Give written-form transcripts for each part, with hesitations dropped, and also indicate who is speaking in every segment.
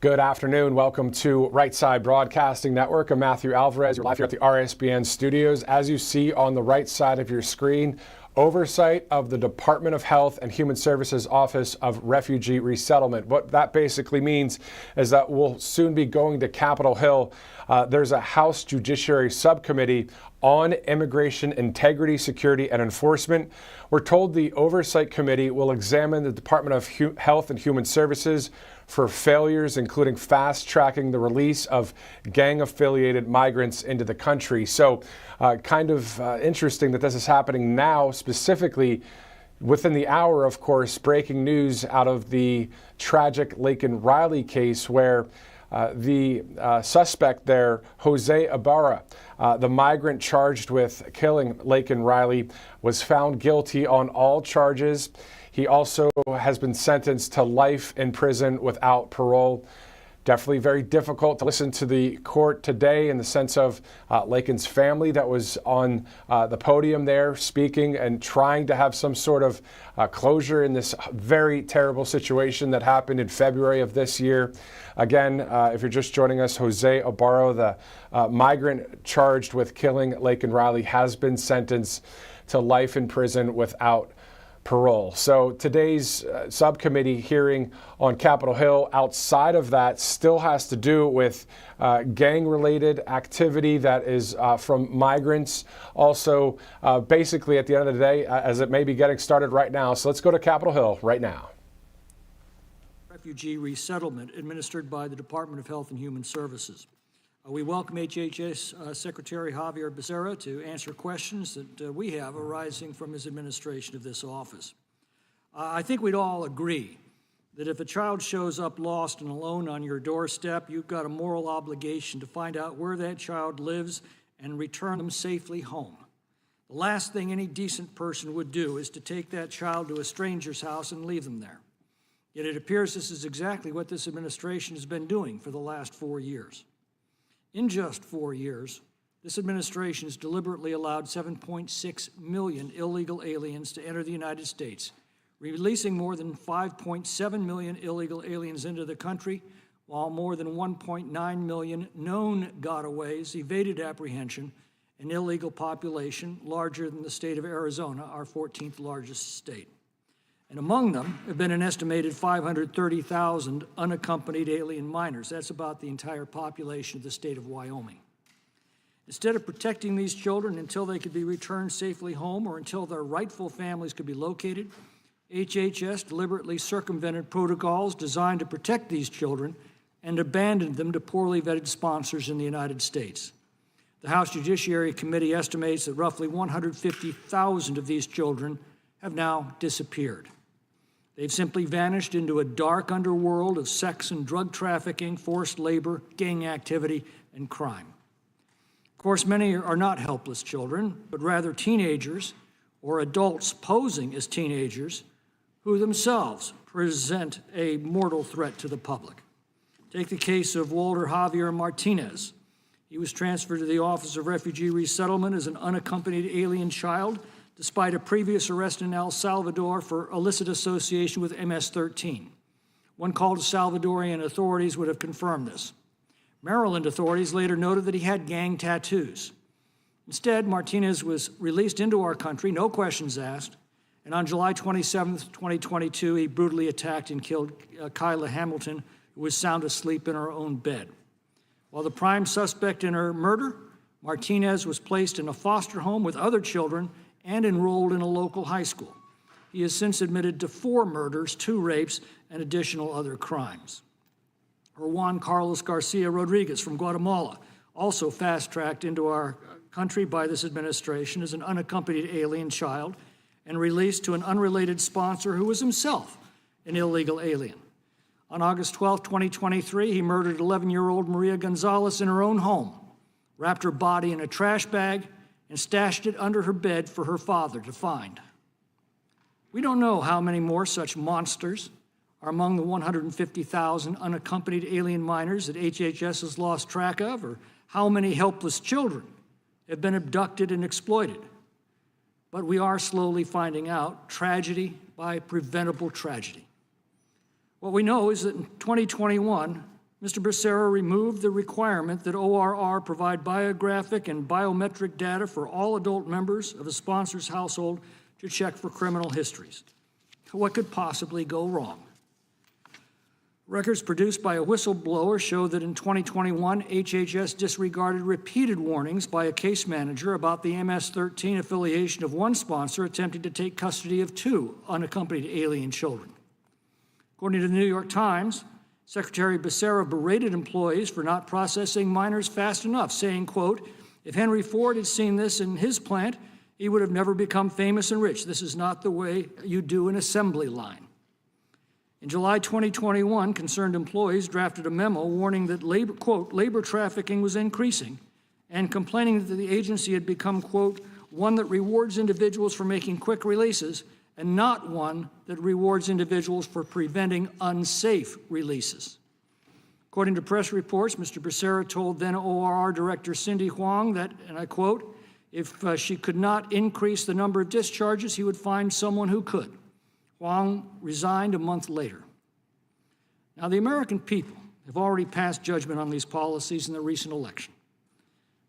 Speaker 1: Good afternoon. Welcome to Right Side Broadcasting Network. I'm Matthew Alvarez. You're live here at the RSBN studios. As you see on the right side of your screen, Oversight of the Department of Health and Human Services Office of Refugee Resettlement. What that basically means is that we'll soon be going to Capitol Hill. There's a House Judiciary subcommittee on immigration integrity, security, and enforcement. We're told the Oversight Committee will examine the Department of Health and Human Services for failures, including fast-tracking the release of gang-affiliated migrants into the country. So kind of interesting that this is happening now, specifically within the hour, of course, breaking news out of the tragic Laken Riley case where the suspect there, Jose Ibarra, the migrant charged with killing Laken Riley, was found guilty on all charges. He also has been sentenced to life in prison without parole. Definitely very difficult to listen to the court today in the sense of Laken's family that was on the podium there speaking and trying to have some sort of closure in this very terrible situation that happened in February of this year. Again, if you're just joining us, Jose Ibarra, the migrant charged with killing Laken Riley, has been sentenced to life in prison without parole. So today's subcommittee hearing on Capitol Hill, outside of that, still has to do with gang-related activity that is from migrants. Also, basically at the end of the day, as it may be getting started right now. So let's go to Capitol Hill right now.
Speaker 2: Refugee Resettlement administered by the Department of Health and Human Services. We welcome HHS Secretary Javier Becerra to answer questions that we have arising from his administration of this office. I think we'd all agree that if a child shows up lost and alone on your doorstep, you've got a moral obligation to find out where that child lives and return them safely home. The last thing any decent person would do is to take that child to a stranger's house and leave them there. Yet it appears this is exactly what this administration has been doing for the last 4 years. In just 4 years, this administration has deliberately allowed 7.6 million illegal aliens to enter the United States, releasing more than 5.7 million illegal aliens into the country, while more than 1.9 million known gotaways evaded apprehension, an illegal population larger than the state of Arizona, our 14th largest state. And among them have been an estimated 530,000 unaccompanied alien minors. That's about the entire population of the state of Wyoming. Instead of protecting these children until they could be returned safely home or until their rightful families could be located, HHS deliberately circumvented protocols designed to protect these children and abandoned them to poorly vetted sponsors in the United States. The House Judiciary Committee estimates that roughly 150,000 of these children have now disappeared. They've simply vanished into a dark underworld of sex and drug trafficking, forced labor, gang activity, and crime. Of course, many are not helpless children, but rather teenagers or adults posing as teenagers who themselves present a mortal threat to the public. Take the case of Walter Javier Martinez. He was transferred to the Office of Refugee Resettlement as an unaccompanied alien child, despite a previous arrest in El Salvador for illicit association with MS-13. One call to Salvadorian authorities would have confirmed this. Maryland authorities later noted that he had gang tattoos. Instead, Martinez was released into our country, no questions asked, and on July 27, 2022, he brutally attacked and killed Kyla Hamilton, who was sound asleep in her own bed. While the prime suspect in her murder, Martinez was placed in a foster home with other children and enrolled in a local high school. He has since admitted to 4 murders, 2 rapes, and additional other crimes. Juan Carlos Garcia Rodriguez from Guatemala, also fast-tracked into our country by this administration as an unaccompanied alien child and released to an unrelated sponsor who was himself an illegal alien. On August 12, 2023, he murdered 11-year-old Maria Gonzalez in her own home, wrapped her body in a trash bag, and stashed it under her bed for her father to find. We don't know how many more such monsters are among the 150,000 unaccompanied alien minors that HHS has lost track of, or how many helpless children have been abducted and exploited. But we are slowly finding out tragedy by preventable tragedy. What we know is that in 2021, Mr. Becerra removed the requirement that ORR provide biographic and biometric data for all adult members of a sponsor's household to check for criminal histories. What could possibly go wrong? Records produced by a whistleblower show that in 2021, HHS disregarded repeated warnings by a case manager about the MS-13 affiliation of one sponsor attempting to take custody of 2 unaccompanied alien children. According to the New York Times, Secretary Becerra berated employees for not processing minors fast enough, saying, quote, "If Henry Ford had seen this in his plant, he would have never become famous and rich. This is not the way you do an assembly line." In July 2021, concerned employees drafted a memo warning that labor trafficking was increasing and complaining that the agency had become, quote, "one that rewards individuals for making quick releases and not one that rewards individuals for preventing unsafe releases." According to press reports, Mr. Becerra told then ORR Director Cindy Huang that, and I quote, "if she could not increase the number of discharges, he would find someone who could." Huang resigned a month later. Now, the American people have already passed judgment on these policies in the recent election.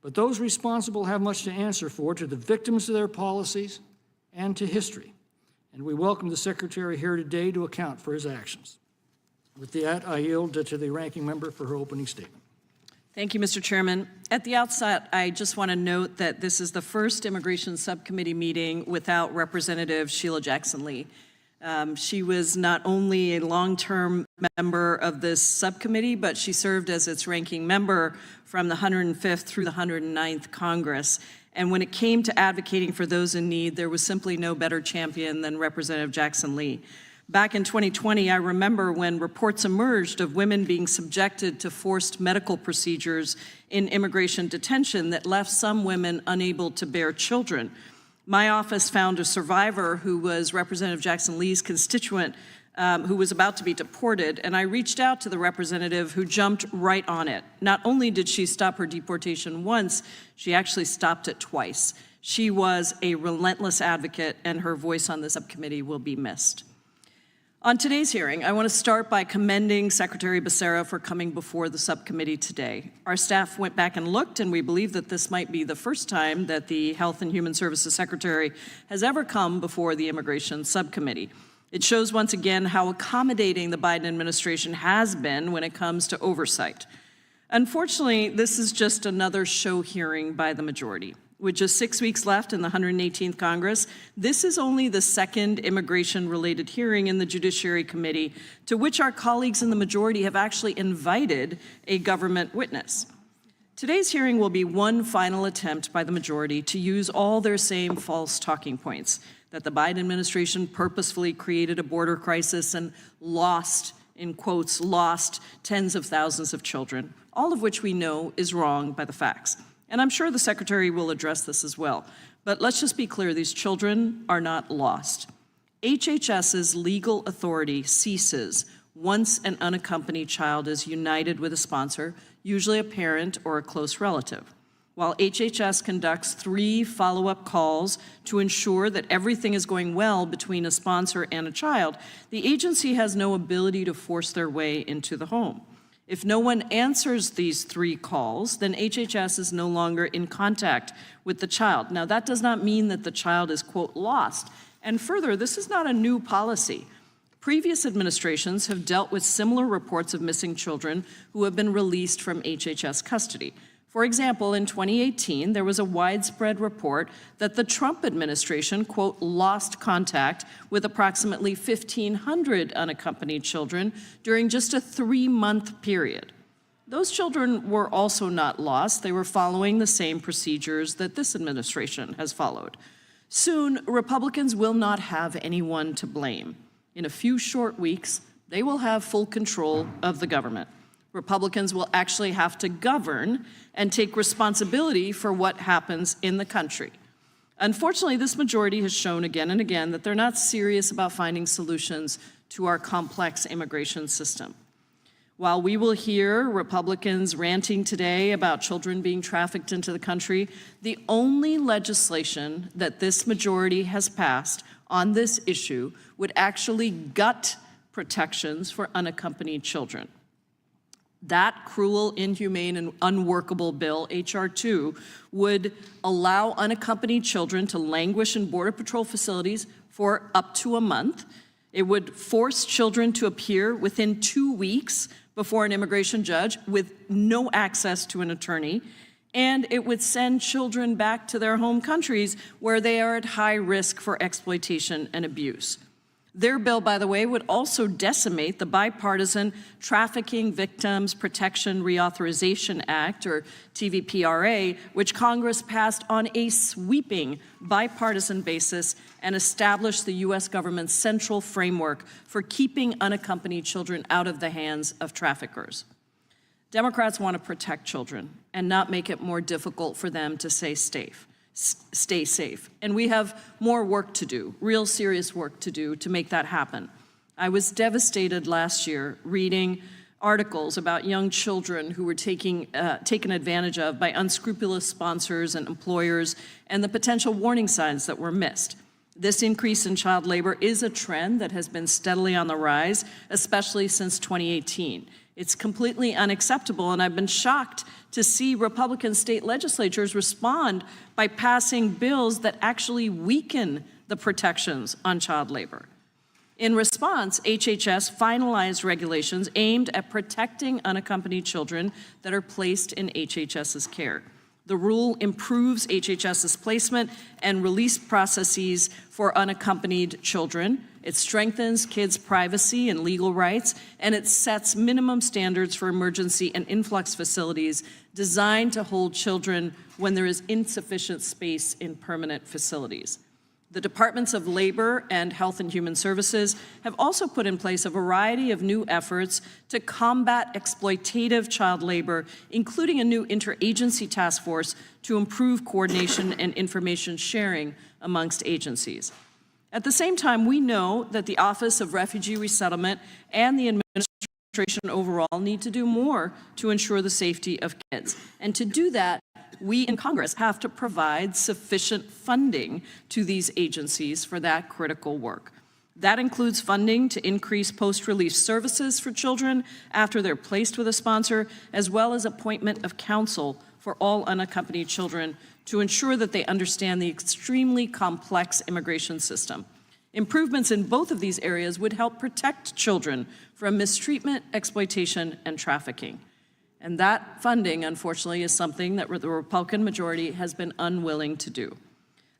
Speaker 2: But those responsible have much to answer for to the victims of their policies and to history. And we welcome the Secretary here today to account for his actions. With that, I yield to the ranking member for her opening statement.
Speaker 3: Thank you, Mr. Chairman. At the outset, I just want to note that this is the first Immigration Subcommittee meeting without Representative Sheila Jackson-Lee. She was not only a long-term member of this subcommittee, but she served as its ranking member from the 105th through the 109th Congress. And when it came to advocating for those in need, there was simply no better champion than Representative Jackson-Lee. Back in 2020, I remember when reports emerged of women being subjected to forced medical procedures in immigration detention that left some women unable to bear children. My office found a survivor who was Representative Jackson-Lee's constituent who was about to be deported, and I reached out to the representative who jumped right on it. Not only did she stop her deportation once, she actually stopped it twice. She was a relentless advocate, and her voice on the subcommittee will be missed. On today's hearing, I want to start by commending Secretary Becerra for coming before the subcommittee today. Our staff went back and looked, and we believe that this might be the first time that the Health and Human Services Secretary has ever come before the Immigration Subcommittee. It shows once again how accommodating the Biden administration has been when it comes to oversight. Unfortunately, this is just another show hearing by the majority. With just 6 weeks left in the 118th Congress, this is only the second immigration-related hearing in the Judiciary Committee to which our colleagues in the majority have actually invited a government witness. Today's hearing will be one final attempt by the majority to use all their same false talking points, that the Biden administration purposefully created a border crisis and lost, in quotes, lost tens of thousands of children, all of which we know is wrong by the facts. And I'm sure the Secretary will address this as well. But let's just be clear, these children are not lost. HHS's legal authority ceases once an unaccompanied child is united with a sponsor, usually a parent or a close relative. While HHS conducts 3 follow-up calls to ensure that everything is going well between a sponsor and a child, the agency has no ability to force their way into the home. If no one answers these 3 calls, then HHS is no longer in contact with the child. Now, that does not mean that the child is, quote, lost. And further, this is not a new policy. Previous administrations have dealt with similar reports of missing children who have been released from HHS custody. For example, in 2018, there was a widespread report that the Trump administration, quote, lost contact with approximately 1,500 unaccompanied children during just a 3-month period. Those children were also not lost. They were following the same procedures that this administration has followed. Soon, Republicans will not have anyone to blame. In a few short weeks, they will have full control of the government. Republicans will actually have to govern and take responsibility for what happens in the country. Unfortunately, this majority has shown again and again that they're not serious about finding solutions to our complex immigration system. While we will hear Republicans ranting today about children being trafficked into the country, the only legislation that this majority has passed on this issue would actually gut protections for unaccompanied children. That cruel, inhumane, and unworkable bill, H.R. 2, would allow unaccompanied children to languish in Border Patrol facilities for up to a month. It would force children to appear within 2 weeks before an immigration judge with no access to an attorney. And it would send children back to their home countries where they are at high risk for exploitation and abuse. Their bill, by the way, would also decimate the bipartisan Trafficking Victims Protection Reauthorization Act, or TVPRA, which Congress passed on a sweeping bipartisan basis and established the U.S. government's central framework for keeping unaccompanied children out of the hands of traffickers. Democrats want to protect children and not make it more difficult for them to stay safe. And we have more work to do, real serious work to do to make that happen. I was devastated last year reading articles about young children who were taken advantage of by unscrupulous sponsors and employers, and the potential warning signs that were missed. This increase in child labor is a trend that has been steadily on the rise, especially since 2018. It's completely unacceptable, and I've been shocked to see Republican state legislatures respond by passing bills that actually weaken the protections on child labor. In response, HHS finalized regulations aimed at protecting unaccompanied children that are placed in HHS's care. The rule improves HHS's placement and release processes for unaccompanied children. It strengthens kids' privacy and legal rights, and it sets minimum standards for emergency and influx facilities designed to hold children when there is insufficient space in permanent facilities. The Departments of Labor and Health and Human Services have also put in place a variety of new efforts to combat exploitative child labor, including a new interagency task force to improve coordination and information sharing amongst agencies. At the same time, we know that the Office of Refugee Resettlement and the administration overall need to do more to ensure the safety of kids. And to do that, we in Congress have to provide sufficient funding to these agencies for that critical work. That includes funding to increase post-release services for children after they're placed with a sponsor, as well as appointment of counsel for all unaccompanied children to ensure that they understand the extremely complex immigration system. Improvements in both of these areas would help protect children from mistreatment, exploitation, and trafficking. And that funding, unfortunately, is something that the Republican majority has been unwilling to do.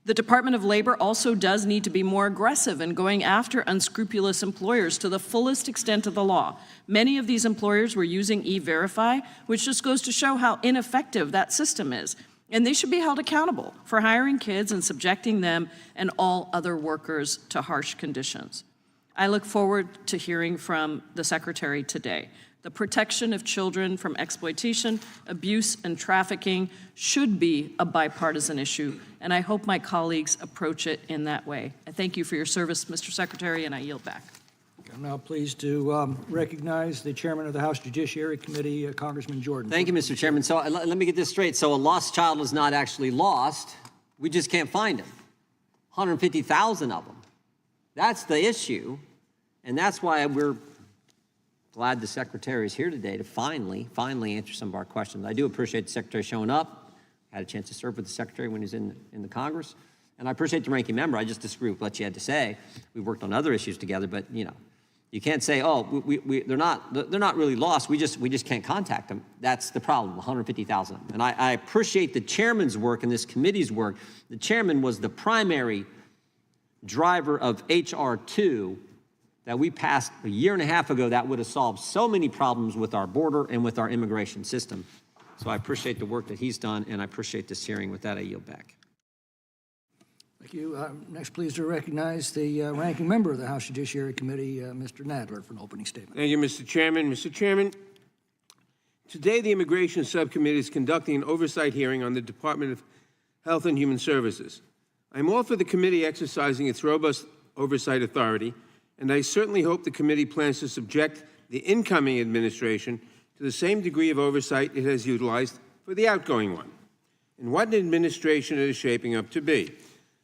Speaker 3: The Department of Labor also does need to be more aggressive in going after unscrupulous employers to the fullest extent of the law. Many of these employers were using E-Verify, which just goes to show how ineffective that system is. And they should be held accountable for hiring kids and subjecting them and all other workers to harsh conditions. I look forward to hearing from the Secretary today. The protection of children from exploitation, abuse, and trafficking should be a bipartisan issue, and I hope my colleagues approach it in that way. I thank you for your service, Mr. Secretary, and I yield back.
Speaker 2: I'm now pleased to recognize the Chairman of the House Judiciary Committee, Congressman Jordan.
Speaker 4: Thank you, Mr. Chairman. So let me get this straight. So a lost child is not actually lost. We just can't find him. 150,000 of them. That's the issue, and that's why we're glad the Secretary is here today to finally answer some of our questions. I do appreciate the Secretary showing up. I had a chance to serve with the Secretary when he was in the Congress. And I appreciate the ranking member. I just disagree with what you had to say. We worked on other issues together, but you know, you can't say, oh, they're not really lost. We just can't contact them. That's the problem, 150,000. And I appreciate the chairman's work and this committee's work. The chairman was the primary driver of H.R. 2 that we passed a year and a half ago that would have solved so many problems with our border and with our immigration system. So I appreciate the work that he's done, and I appreciate this hearing. With that, I yield back.
Speaker 2: Thank you. Next, pleased to recognize the ranking member of the House Judiciary Committee, Mr. Nadler, for an opening statement.
Speaker 5: Thank you, Mr. Chairman. Mr. Chairman, today the Immigration Subcommittee is conducting an oversight hearing on the Department of Health and Human Services. I'm all for the committee exercising its robust oversight authority, and I certainly hope the committee plans to subject the incoming administration to the same degree of oversight it has utilized for the outgoing one. And what an administration it is shaping up to be.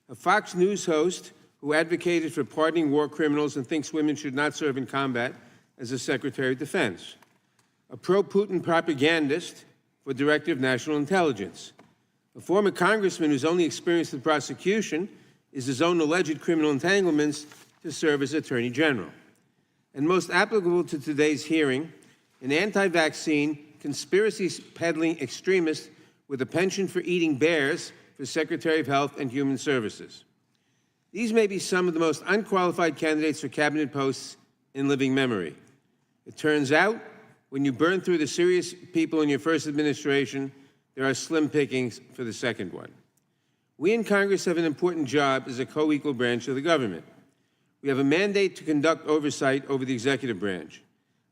Speaker 5: A Fox News host who advocated for pardoning war criminals and thinks women should not serve in combat as a Secretary of Defense. a pro-Putin propagandist for Director of National Intelligence, a former congressman whose only experience with prosecution is his own alleged criminal entanglements to serve as Attorney General, and most applicable to today's hearing, an anti-vaccine, conspiracy-peddling extremist with a penchant for eating bears for Secretary of Health and Human Services. These may be some of the most unqualified candidates for cabinet posts in living memory. It turns out, when you burn through the serious people in your first administration, there are slim pickings for the second one. We in Congress have an important job as a co-equal branch of the government. We have a mandate to conduct oversight over the executive branch,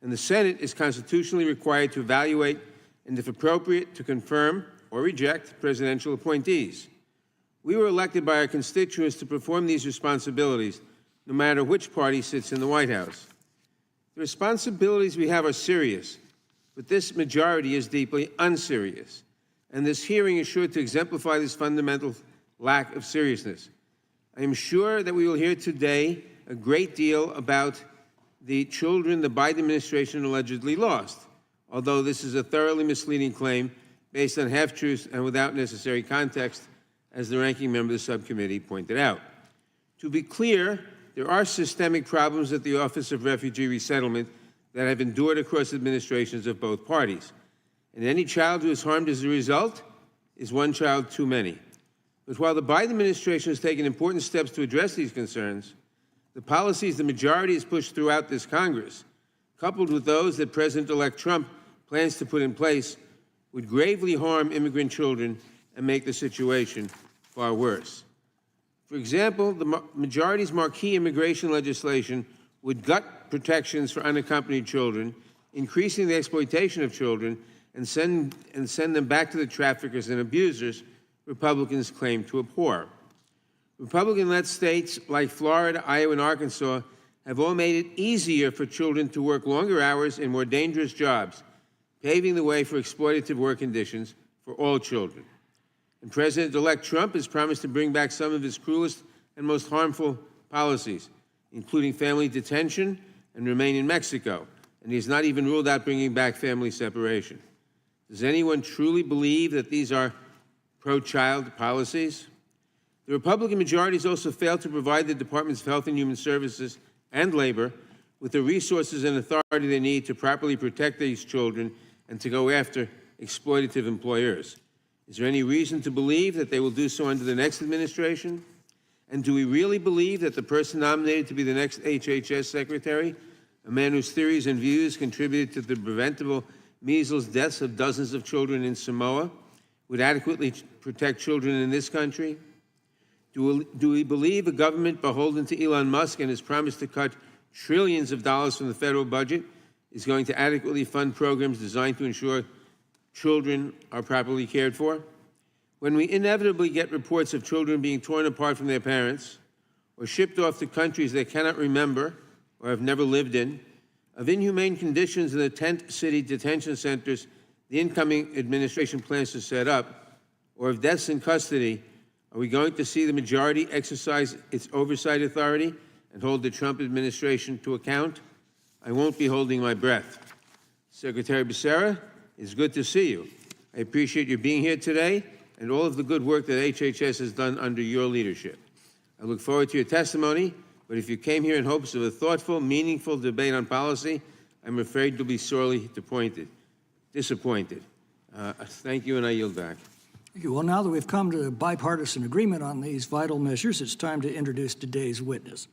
Speaker 5: and the Senate is constitutionally required to evaluate and, if appropriate, to confirm or reject presidential appointees. We were elected by our constituents to perform these responsibilities, no matter which party sits in the White House. The responsibilities we have are serious, but this majority is deeply unserious, and this hearing is sure to exemplify this fundamental lack of seriousness. I am sure that we will hear today a great deal about the children the Biden administration allegedly lost, although this is a thoroughly misleading claim based on half-truths and without necessary context, as the ranking member of the subcommittee pointed out. To be clear, there are systemic problems at the Office of Refugee Resettlement that have endured across administrations of both parties, and any child who is harmed as a result is one child too many. But while the Biden administration has taken important steps to address these concerns, the policies the majority has pushed throughout this Congress, coupled with those that President-elect Trump plans to put in place, would gravely harm immigrant children and make the situation far worse. For example, the majority's marquee immigration legislation would gut protections for unaccompanied children, increasing the exploitation of children, and send them back to the traffickers and abusers Republicans claim to abhor. Republican-led states like Florida, Iowa, and Arkansas have all made it easier for children to work longer hours in more dangerous jobs, paving the way for exploitative work conditions for all children. And President-elect Trump has promised to bring back some of his cruelest and most harmful policies, including family detention and remain in Mexico, and he has not even ruled out bringing back family separation. Does anyone truly believe that these are pro-child policies? The Republican majority has also failed to provide the Departments of Health and Human Services and Labor with the resources and authority they need to properly protect these children and to go after exploitative employers. Is there any reason to believe that they will do so under the next administration? And do we really believe that the person nominated to be the next HHS secretary, a man whose theories and views contributed to the preventable measles deaths of dozens of children in Samoa, would adequately protect children in this country? Do we believe a government beholden to Elon Musk and his promise to cut trillions of dollars from the federal budget is going to adequately fund programs designed to ensure children are properly cared for? When we inevitably get reports of children being torn apart from their parents or shipped off to countries they cannot remember or have never lived in, of inhumane conditions in the tent city detention centers the incoming administration plans to set up, or of deaths in custody, are we going to see the majority exercise its oversight authority and hold the Trump administration to account? I won't be holding my breath. Secretary Becerra, it's good to see you. I appreciate you being here today and all of the good work that HHS has done under your leadership. I look forward to your testimony, but if you came here in hopes of a thoughtful, meaningful debate on policy, I'm afraid you'll be sorely disappointed. Thank you, and I yield back.
Speaker 2: Thank you. Well, now that we've come to a bipartisan agreement on these vital measures, it's time to introduce today's witness.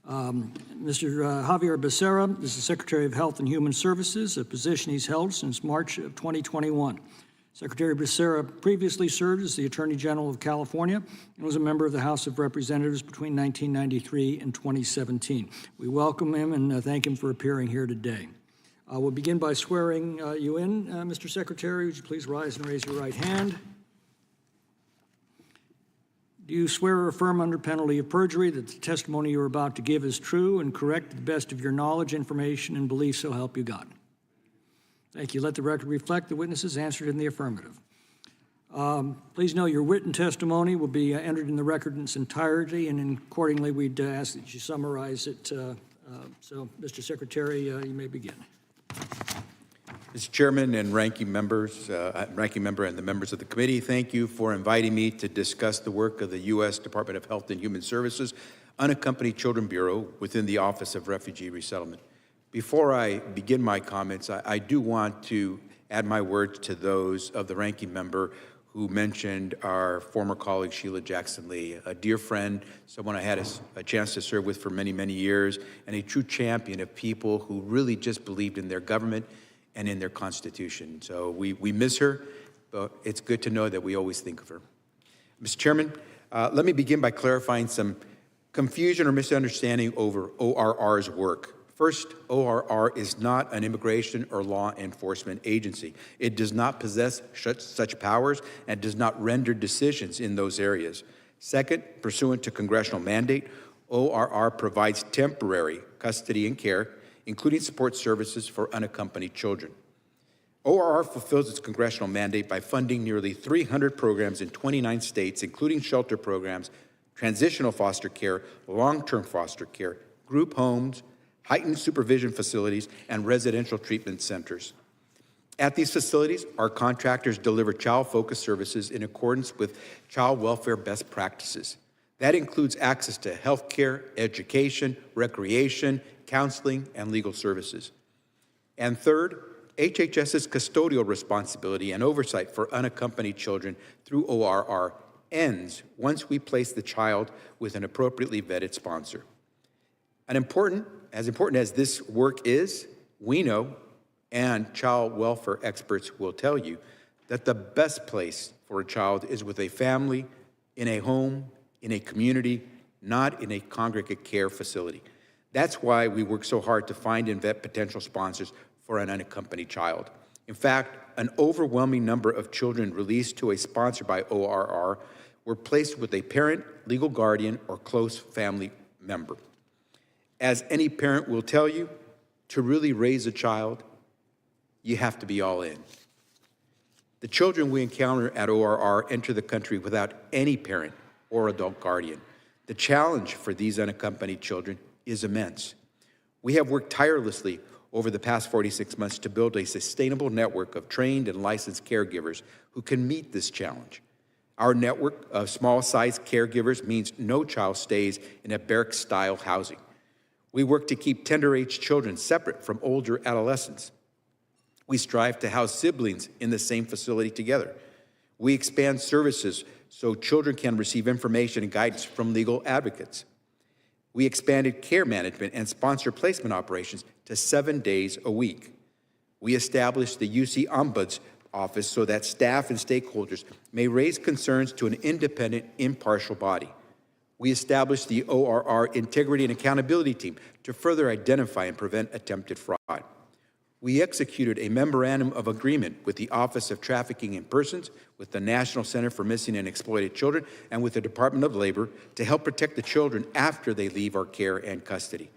Speaker 2: Mr. Javier Becerra is the Secretary of Health and Human Services, a position he's held since March of 2021. Secretary Becerra previously served as the Attorney General of California and was a member of the House of Representatives between 1993 and 2017. We welcome him and thank him for appearing here today. We'll begin by swearing you in, Mr. Secretary. Would you please rise and raise your right hand? Do you swear or affirm under penalty of perjury that the testimony you're about to give is true and correct to the best of your knowledge, information, and belief, so help you God? Thank you. Let the record reflect the witnesses answered in the affirmative. Please know your written testimony will be entered in the record in its entirety, and accordingly, we'd ask that you summarize it. So, Mr. Secretary, you may begin.
Speaker 6: Mr. Chairman and ranking member and the members of the committee, thank you for inviting me to discuss the work of the U.S. Department of Health and Human Services Unaccompanied Children Bureau within the Office of Refugee Resettlement. Before I begin my comments, I do want to add my words to those of the ranking member who mentioned our former colleague, Sheila Jackson-Lee, a dear friend, someone I had a chance to serve with for many, many years, and a true champion of people who really just believed in their government and in their Constitution. So we miss her, but it's good to know that we always think of her. Mr. Chairman, let me begin by clarifying some confusion or misunderstanding over ORR's work. First, ORR is not an immigration or law enforcement agency. It does not possess such powers and does not render decisions in those areas. Second, pursuant to congressional mandate, ORR provides temporary custody and care, including support services for unaccompanied children. ORR fulfills its congressional mandate by funding nearly 300 programs in 29 states, including shelter programs, transitional foster care, long-term foster care, group homes, heightened supervision facilities, and residential treatment centers. At these facilities, our contractors deliver child-focused services in accordance with child welfare best practices. That includes access to health care, education, recreation, counseling, and legal services. And third, HHS's custodial responsibility and oversight for unaccompanied children through ORR ends once we place the child with an appropriately vetted sponsor. As important as this work is, we know, and child welfare experts will tell you, that the best place for a child is with a family, in a home, in a community, not in a congregate care facility. That's why we work so hard to find and vet potential sponsors for an unaccompanied child. In fact, an overwhelming number of children released to a sponsor by ORR were placed with a parent, legal guardian, or close family member. As any parent will tell you, to really raise a child, you have to be all in. The children we encounter at ORR enter the country without any parent or adult guardian. The challenge for these unaccompanied children is immense. We have worked tirelessly over the past 46 months to build a sustainable network of trained and licensed caregivers who can meet this challenge. Our network of small-sized caregivers means no child stays in a barrack-style housing. We work to keep tender-age children separate from older adolescents. We strive to house siblings in the same facility together. We expand services so children can receive information and guidance from legal advocates. We expanded care management and sponsor placement operations to 7 days a week. We established the UC Ombuds Office so that staff and stakeholders may raise concerns to an independent, impartial body. We established the ORR Integrity and Accountability Team to further identify and prevent attempted fraud. We executed a memorandum of agreement with the Office of Trafficking in Persons, with the National Center for Missing and Exploited Children, and with the Department of Labor to help protect the children after they leave our care and custody.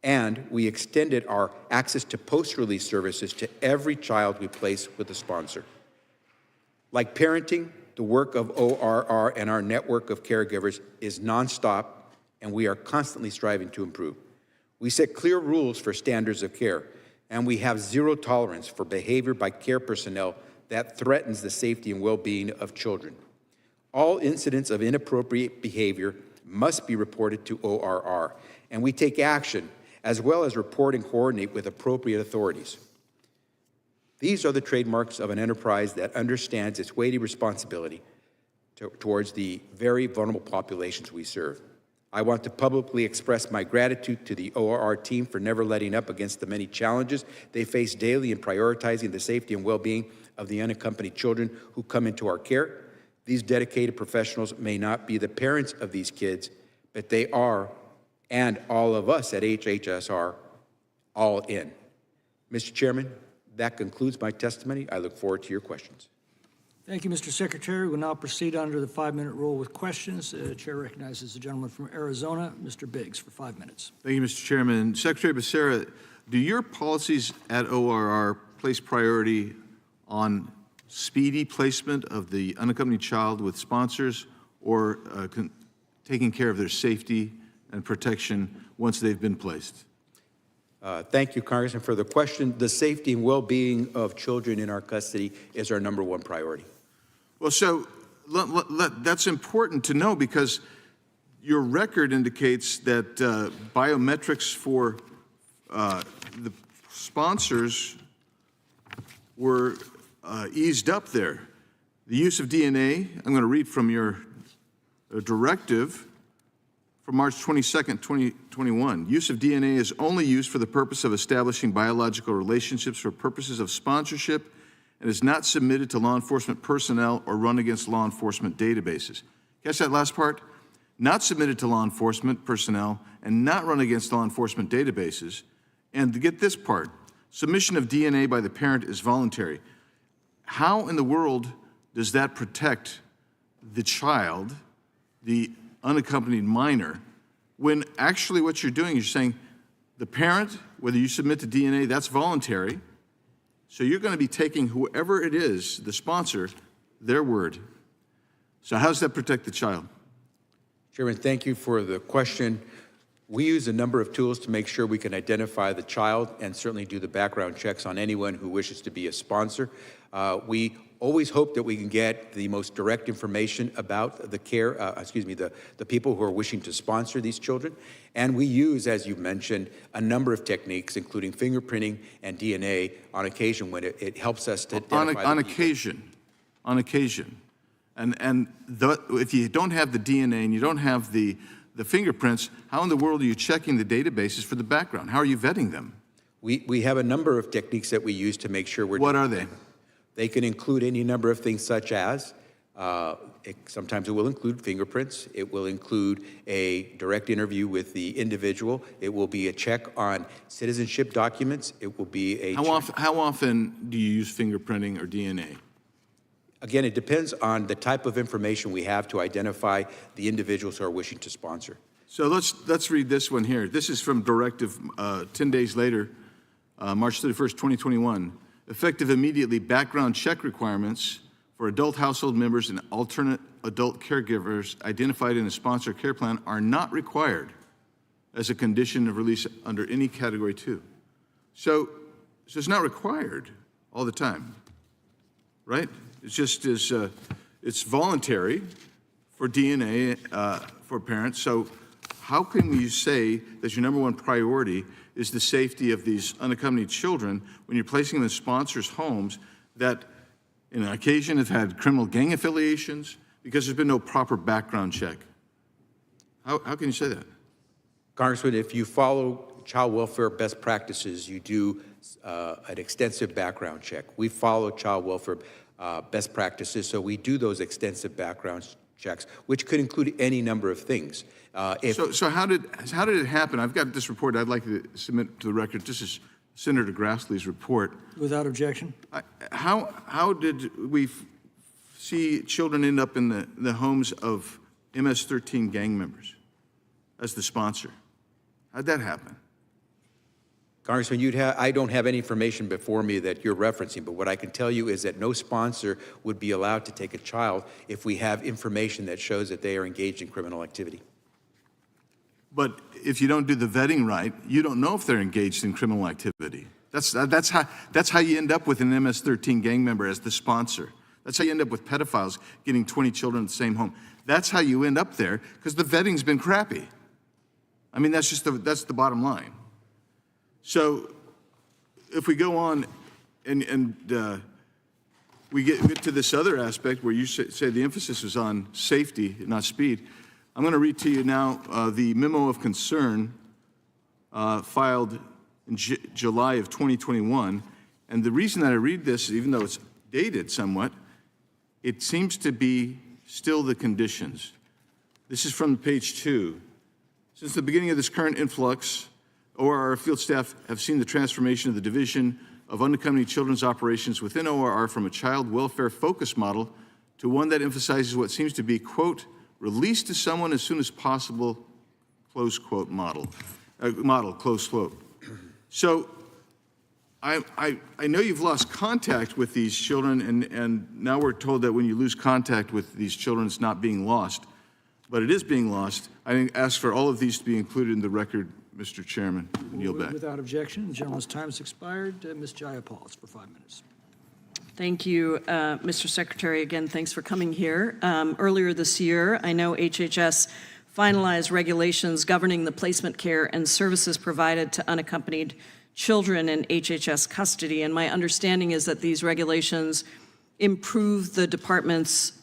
Speaker 6: And we extended our access to post-release services to every child we place with a sponsor. Like parenting, the work of ORR and our network of caregivers is nonstop, and we are constantly striving to improve. We set clear rules for standards of care, and we have zero tolerance for behavior by care personnel that threatens the safety and well-being of children. All incidents of inappropriate behavior must be reported to ORR, and we take action as well as report and coordinate with appropriate authorities. These are the trademarks of an enterprise that understands its weighty responsibility towards the very vulnerable populations we serve. I want to publicly express my gratitude to the ORR team for never letting up against the many challenges they face daily in prioritizing the safety and well-being of the unaccompanied children who come into our care. These dedicated professionals may not be the parents of these kids, but they are, and all of us at HHS are, all in. Mr. Chairman, that concludes my testimony. I look forward to your questions.
Speaker 2: Thank you, Mr. Secretary. We'll now proceed under the 5-minute rule with questions. Chair recognizes the gentleman from Arizona, Mr. Biggs, for 5 minutes.
Speaker 7: Thank you, Mr. Chairman. Secretary Becerra, do your policies at ORR place priority on speedy placement of the unaccompanied child with sponsors or taking care of their safety and protection once they've been placed?
Speaker 6: Thank you, Congressman, for the question. The safety and well-being of children in our custody is our #1 priority.
Speaker 7: Well, so that's important to know because your record indicates that biometrics for the sponsors were eased up there. The use of DNA, I'm going to read from your directive from March 22nd, 2021. Use of DNA is only used for the purpose of establishing biological relationships for purposes of sponsorship and is not submitted to law enforcement personnel or run against law enforcement databases. Catch that last part? Not submitted to law enforcement personnel and not run against law enforcement databases. And to get this part, submission of DNA by the parent is voluntary. How in the world does that protect the child, the unaccompanied minor, when actually what you're doing is you're saying the parent, whether you submit the DNA, that's voluntary. So you're going to be taking whoever it is, the sponsor, their word. So how does that protect the child?
Speaker 6: Chairman, thank you for the question. We use a number of tools to make sure we can identify the child and certainly do the background checks on anyone who wishes to be a sponsor. We always hope that we can get the most direct information about the the people who are wishing to sponsor these children. And we use, as you mentioned, a number of techniques, including fingerprinting and DNA on occasion when it helps us to identify
Speaker 7: on occasion. And if you don't have the DNA and you don't have the fingerprints, how in the world are you checking the databases for the background? How are you vetting them?
Speaker 6: We have a number of techniques that we use to make sure we're...
Speaker 7: What are they?
Speaker 6: They can include any number of things such as, sometimes it will include fingerprints, it will include a direct interview with the individual, it will be a check on citizenship documents, it will be a...
Speaker 7: How often do you use fingerprinting or DNA?
Speaker 6: Again, it depends on the type of information we have to identify the individuals who are wishing to sponsor.
Speaker 7: So let's read this one here. This is from Directive 10 days later, March 31st, 2021. Effective immediately, background check requirements for adult household members and alternate adult caregivers identified in a sponsor care plan are not required as a condition of release under any Category 2. So it's not required all the time, right? It's just it's voluntary for DNA for parents. So how can you say that your #1 priority is the safety of these unaccompanied children when you're placing them in sponsors' homes that, in an occasion, have had criminal gang affiliations because there's been no proper background check? How can you say that?
Speaker 6: Congressman, if you follow child welfare best practices, you do an extensive background check. We follow child welfare best practices, so we do those extensive background checks, which could include any number of things.
Speaker 7: So how did it happen? I've got this report I'd like to submit to the record. This is Senator Grassley's report.
Speaker 2: Without objection.
Speaker 7: How did we see children end up in the homes of MS-13 gang members as the sponsor? How'd that happen?
Speaker 6: Congressman, I don't have any information before me that you're referencing, but what I can tell you is that no sponsor would be allowed to take a child if we have information that shows that they are engaged in criminal activity.
Speaker 7: But if you don't do the vetting right, you don't know if they're engaged in criminal activity. That's how you end up with an MS-13 gang member as the sponsor. That's how you end up with pedophiles getting 20 children in the same home. That's how you end up there because the vetting's been crappy. I mean, that's the bottom line. So if we go on and we get to this other aspect where you say the emphasis is on safety, not speed, I'm going to read to you now the memo of concern filed in July of 2021. And the reason that I read this, even though it's dated somewhat, it seems to be still the conditions. This is from page 2. Since the beginning of this current influx, ORR field staff have seen the transformation of the Division of Unaccompanied Children's Operations within ORR from a child welfare focus model to one that emphasizes what seems to be, quote, release to someone as soon as possible, close quote, model, close quote. So I know you've lost contact with these children, and now we're told that when you lose contact with these children, it's not being lost, but it is being lost. I ask for all of these to be included in the record, Mr. Chairman. Yield back.
Speaker 2: Without objection, the gentleman's time has expired. Ms. Jayapal for 5 minutes.
Speaker 3: Thank you, Mr. Secretary. Again, thanks for coming here. Earlier this year, I know HHS finalized regulations governing the placement, care, and services provided to unaccompanied children in HHS custody, and my understanding is that these regulations improve the department's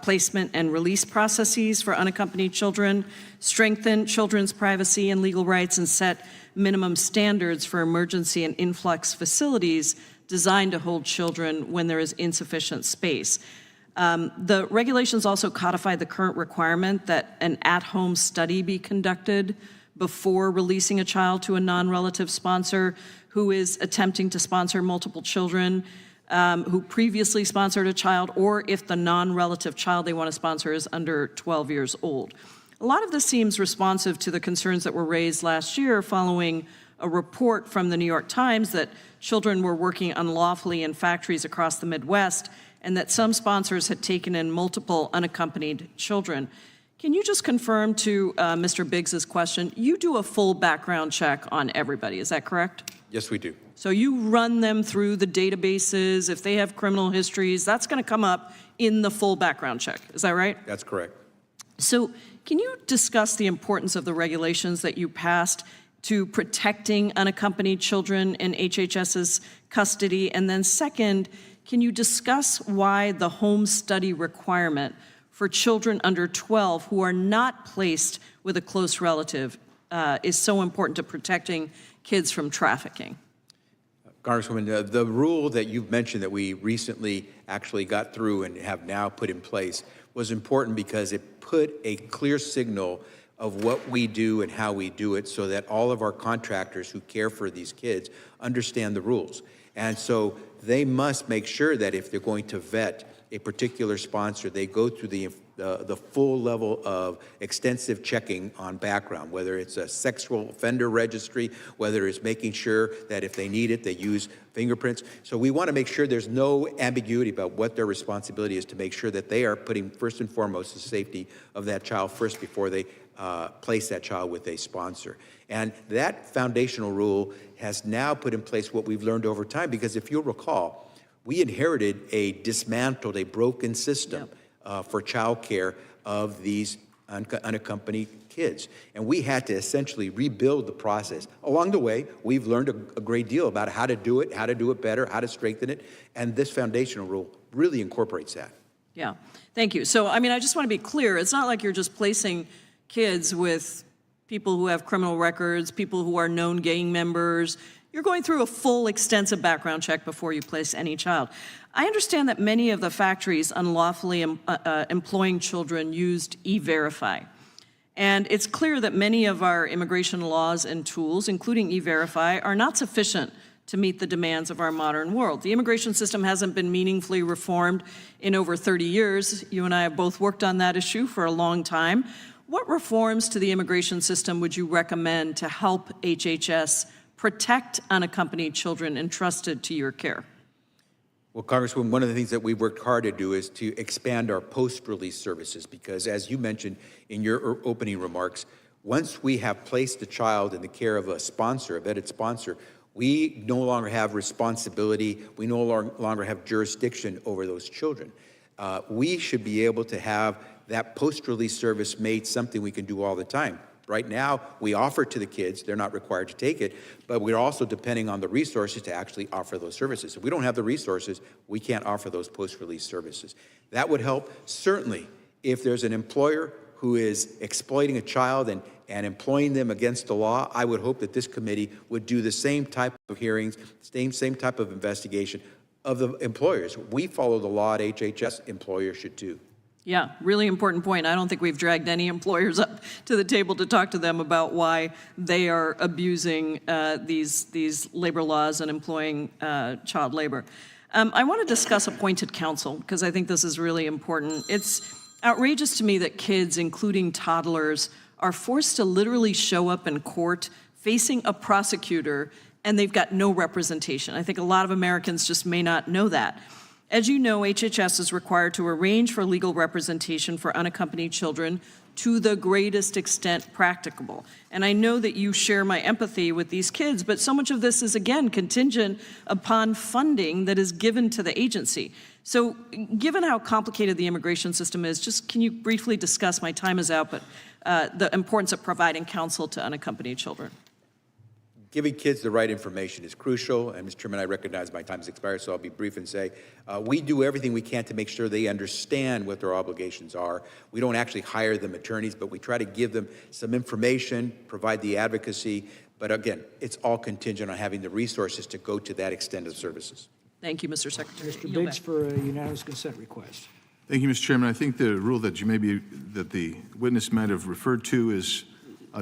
Speaker 3: placement and release processes for unaccompanied children, strengthen children's privacy and legal rights, and set minimum standards for emergency and influx facilities designed to hold children when there is insufficient space. The regulations also codify the current requirement that an at-home study be conducted before releasing a child to a non-relative sponsor who is attempting to sponsor multiple children, who previously sponsored a child, or if the non-relative child they want to sponsor is under 12 years old. A lot of this seems responsive to the concerns that were raised last year following a report from the New York Times that children were working unlawfully in factories across the Midwest and that some sponsors had taken in multiple unaccompanied children. Can you just confirm to Mr. Biggs's question, you do a full background check on everybody, is that correct?
Speaker 6: Yes, we do.
Speaker 3: So you run them through the databases, if they have criminal histories, that's gonna come up in the full background check, is that right?
Speaker 6: That's correct.
Speaker 3: So can you discuss the importance of the regulations that you passed to protecting unaccompanied children in HHS's custody? And then second, can you discuss why the home study requirement for children under 12 who are not placed with a close relative is so important to protecting kids from trafficking?
Speaker 6: Congresswoman, the rule that you've mentioned that we recently actually got through and have now put in place was important because it put a clear signal of what we do and how we do it so that all of our contractors who care for these kids understand the rules. And so they must make sure that if they're going to vet a particular sponsor, they go through the full level of extensive checking on background, whether it's a sexual offender registry, whether it's making sure that if they need it, they use fingerprints. So we want to make sure there's no ambiguity about what their responsibility is to make sure that they are putting first and foremost the safety of that child first before they place that child with a sponsor. And that foundational rule has now put in place what we've learned over time, because if you'll recall, we inherited a dismantled, a broken system for child care of these unaccompanied kids. And we had to essentially rebuild the process. Along the way, we've learned a great deal about how to do it better, how to strengthen it, and this foundational rule really incorporates that.
Speaker 3: Yeah, thank you. So, I mean, I just want to be clear. It's not like you're just placing kids with people who have criminal records, people who are known gang members. You're going through a full, extensive background check before you place any child. I understand that many of the factories unlawfully employing children used E-Verify. And it's clear that many of our immigration laws and tools, including E-Verify, are not sufficient to meet the demands of our modern world. The immigration system hasn't been meaningfully reformed in over 30 years. You and I have both worked on that issue for a long time. What reforms to the immigration system would you recommend to help HHS protect unaccompanied children entrusted to your care?
Speaker 6: Well, Congresswoman, one of the things that we've worked hard to do is to expand our post-release services, because as you mentioned in your opening remarks, once we have placed a child in the care of a sponsor, a vetted sponsor, we no longer have responsibility, we no longer have jurisdiction over those children. We should be able to have that post-release service made something we can do all the time. Right now, we offer it to the kids. They're not required to take it, but we're also depending on the resources to actually offer those services. If we don't have the resources, we can't offer those post-release services. That would help, certainly, if there's an employer who is exploiting a child and employing them against the law. I would hope that this committee would do the same type of hearings, same type of investigation of the employers. We follow the law at HHS, employers should too.
Speaker 3: Yeah, really important point. I don't think we've dragged any employers up to the table to talk to them about why they are abusing these labor laws and employing child labor. I want to discuss appointed counsel because I think this is really important. It's outrageous to me that kids, including toddlers, are forced to literally show up in court facing a prosecutor and they've got no representation. I think a lot of Americans just may not know that. As you know, HHS is required to arrange for legal representation for unaccompanied children to the greatest extent practicable. And I know that you share my empathy with these kids, but so much of this is, again, contingent upon funding that is given to the agency. So given how complicated the immigration system is, just can you briefly discuss, my time is out, but the importance of providing counsel to unaccompanied children?
Speaker 6: Giving kids the right information is crucial, and Mr. Chairman, I recognize my time has expired, so I'll be brief and say, we do everything we can to make sure they understand what their obligations are. We don't actually hire them attorneys, but we try to give them some information, provide the advocacy, but again, it's all contingent on having the resources to go to that extent of services.
Speaker 3: Thank you, Mr. Secretary.
Speaker 2: Mr.
Speaker 3: Yield
Speaker 2: Biggs
Speaker 3: back.
Speaker 2: for a unanimous consent request.
Speaker 7: Thank you, Mr. Chairman. I think the rule that that the witness might have referred to is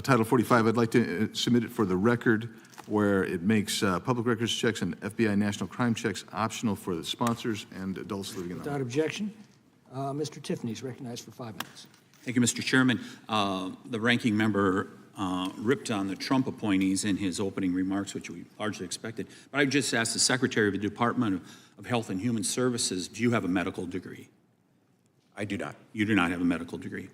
Speaker 7: Title 45. I'd like to submit it for the record, where it makes public records checks and FBI national crime checks optional for the sponsors and adults living in the home.
Speaker 2: Without objection, Mr. Tiffany is recognized for 5 minutes.
Speaker 8: Thank you, Mr. Chairman. The ranking member ripped on the Trump appointees in his opening remarks, which we largely expected. But I just asked the Secretary of the Department of Health and Human Services, do you have a medical degree?
Speaker 6: I do not.
Speaker 8: You do not have a medical degree.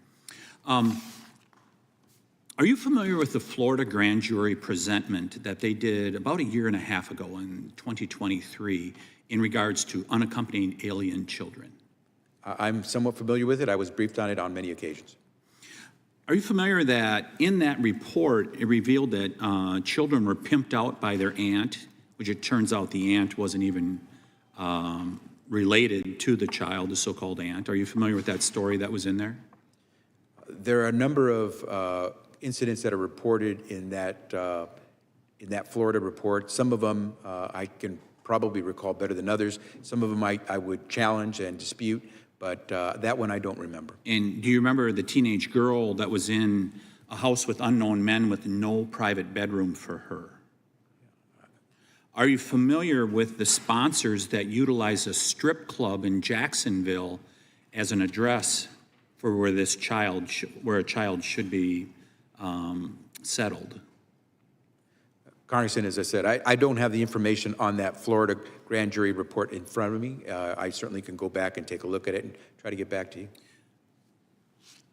Speaker 8: Are you familiar with the Florida grand jury presentment that they did about a year and a half ago in 2023 in regards to unaccompanied alien children?
Speaker 6: I'm somewhat familiar with it. I was briefed on it on many occasions.
Speaker 8: Are you familiar that in that report, it revealed that children were pimped out by their aunt, which it turns out the aunt wasn't even related to the child, the so-called aunt? Are you familiar with that story that was in there?
Speaker 6: There are a number of incidents that are reported in that Florida report. Some of them I can probably recall better than others. Some of them I would challenge and dispute, but that one I don't remember.
Speaker 8: And do you remember the teenage girl that was in a house with unknown men with no private bedroom for her? Are you familiar with the sponsors that utilize a strip club in Jacksonville as an address for where a child should be settled?
Speaker 6: Congressman, as I said, I don't have the information on that Florida grand jury report in front of me. I certainly can go back and take a look at it and try to get back to you.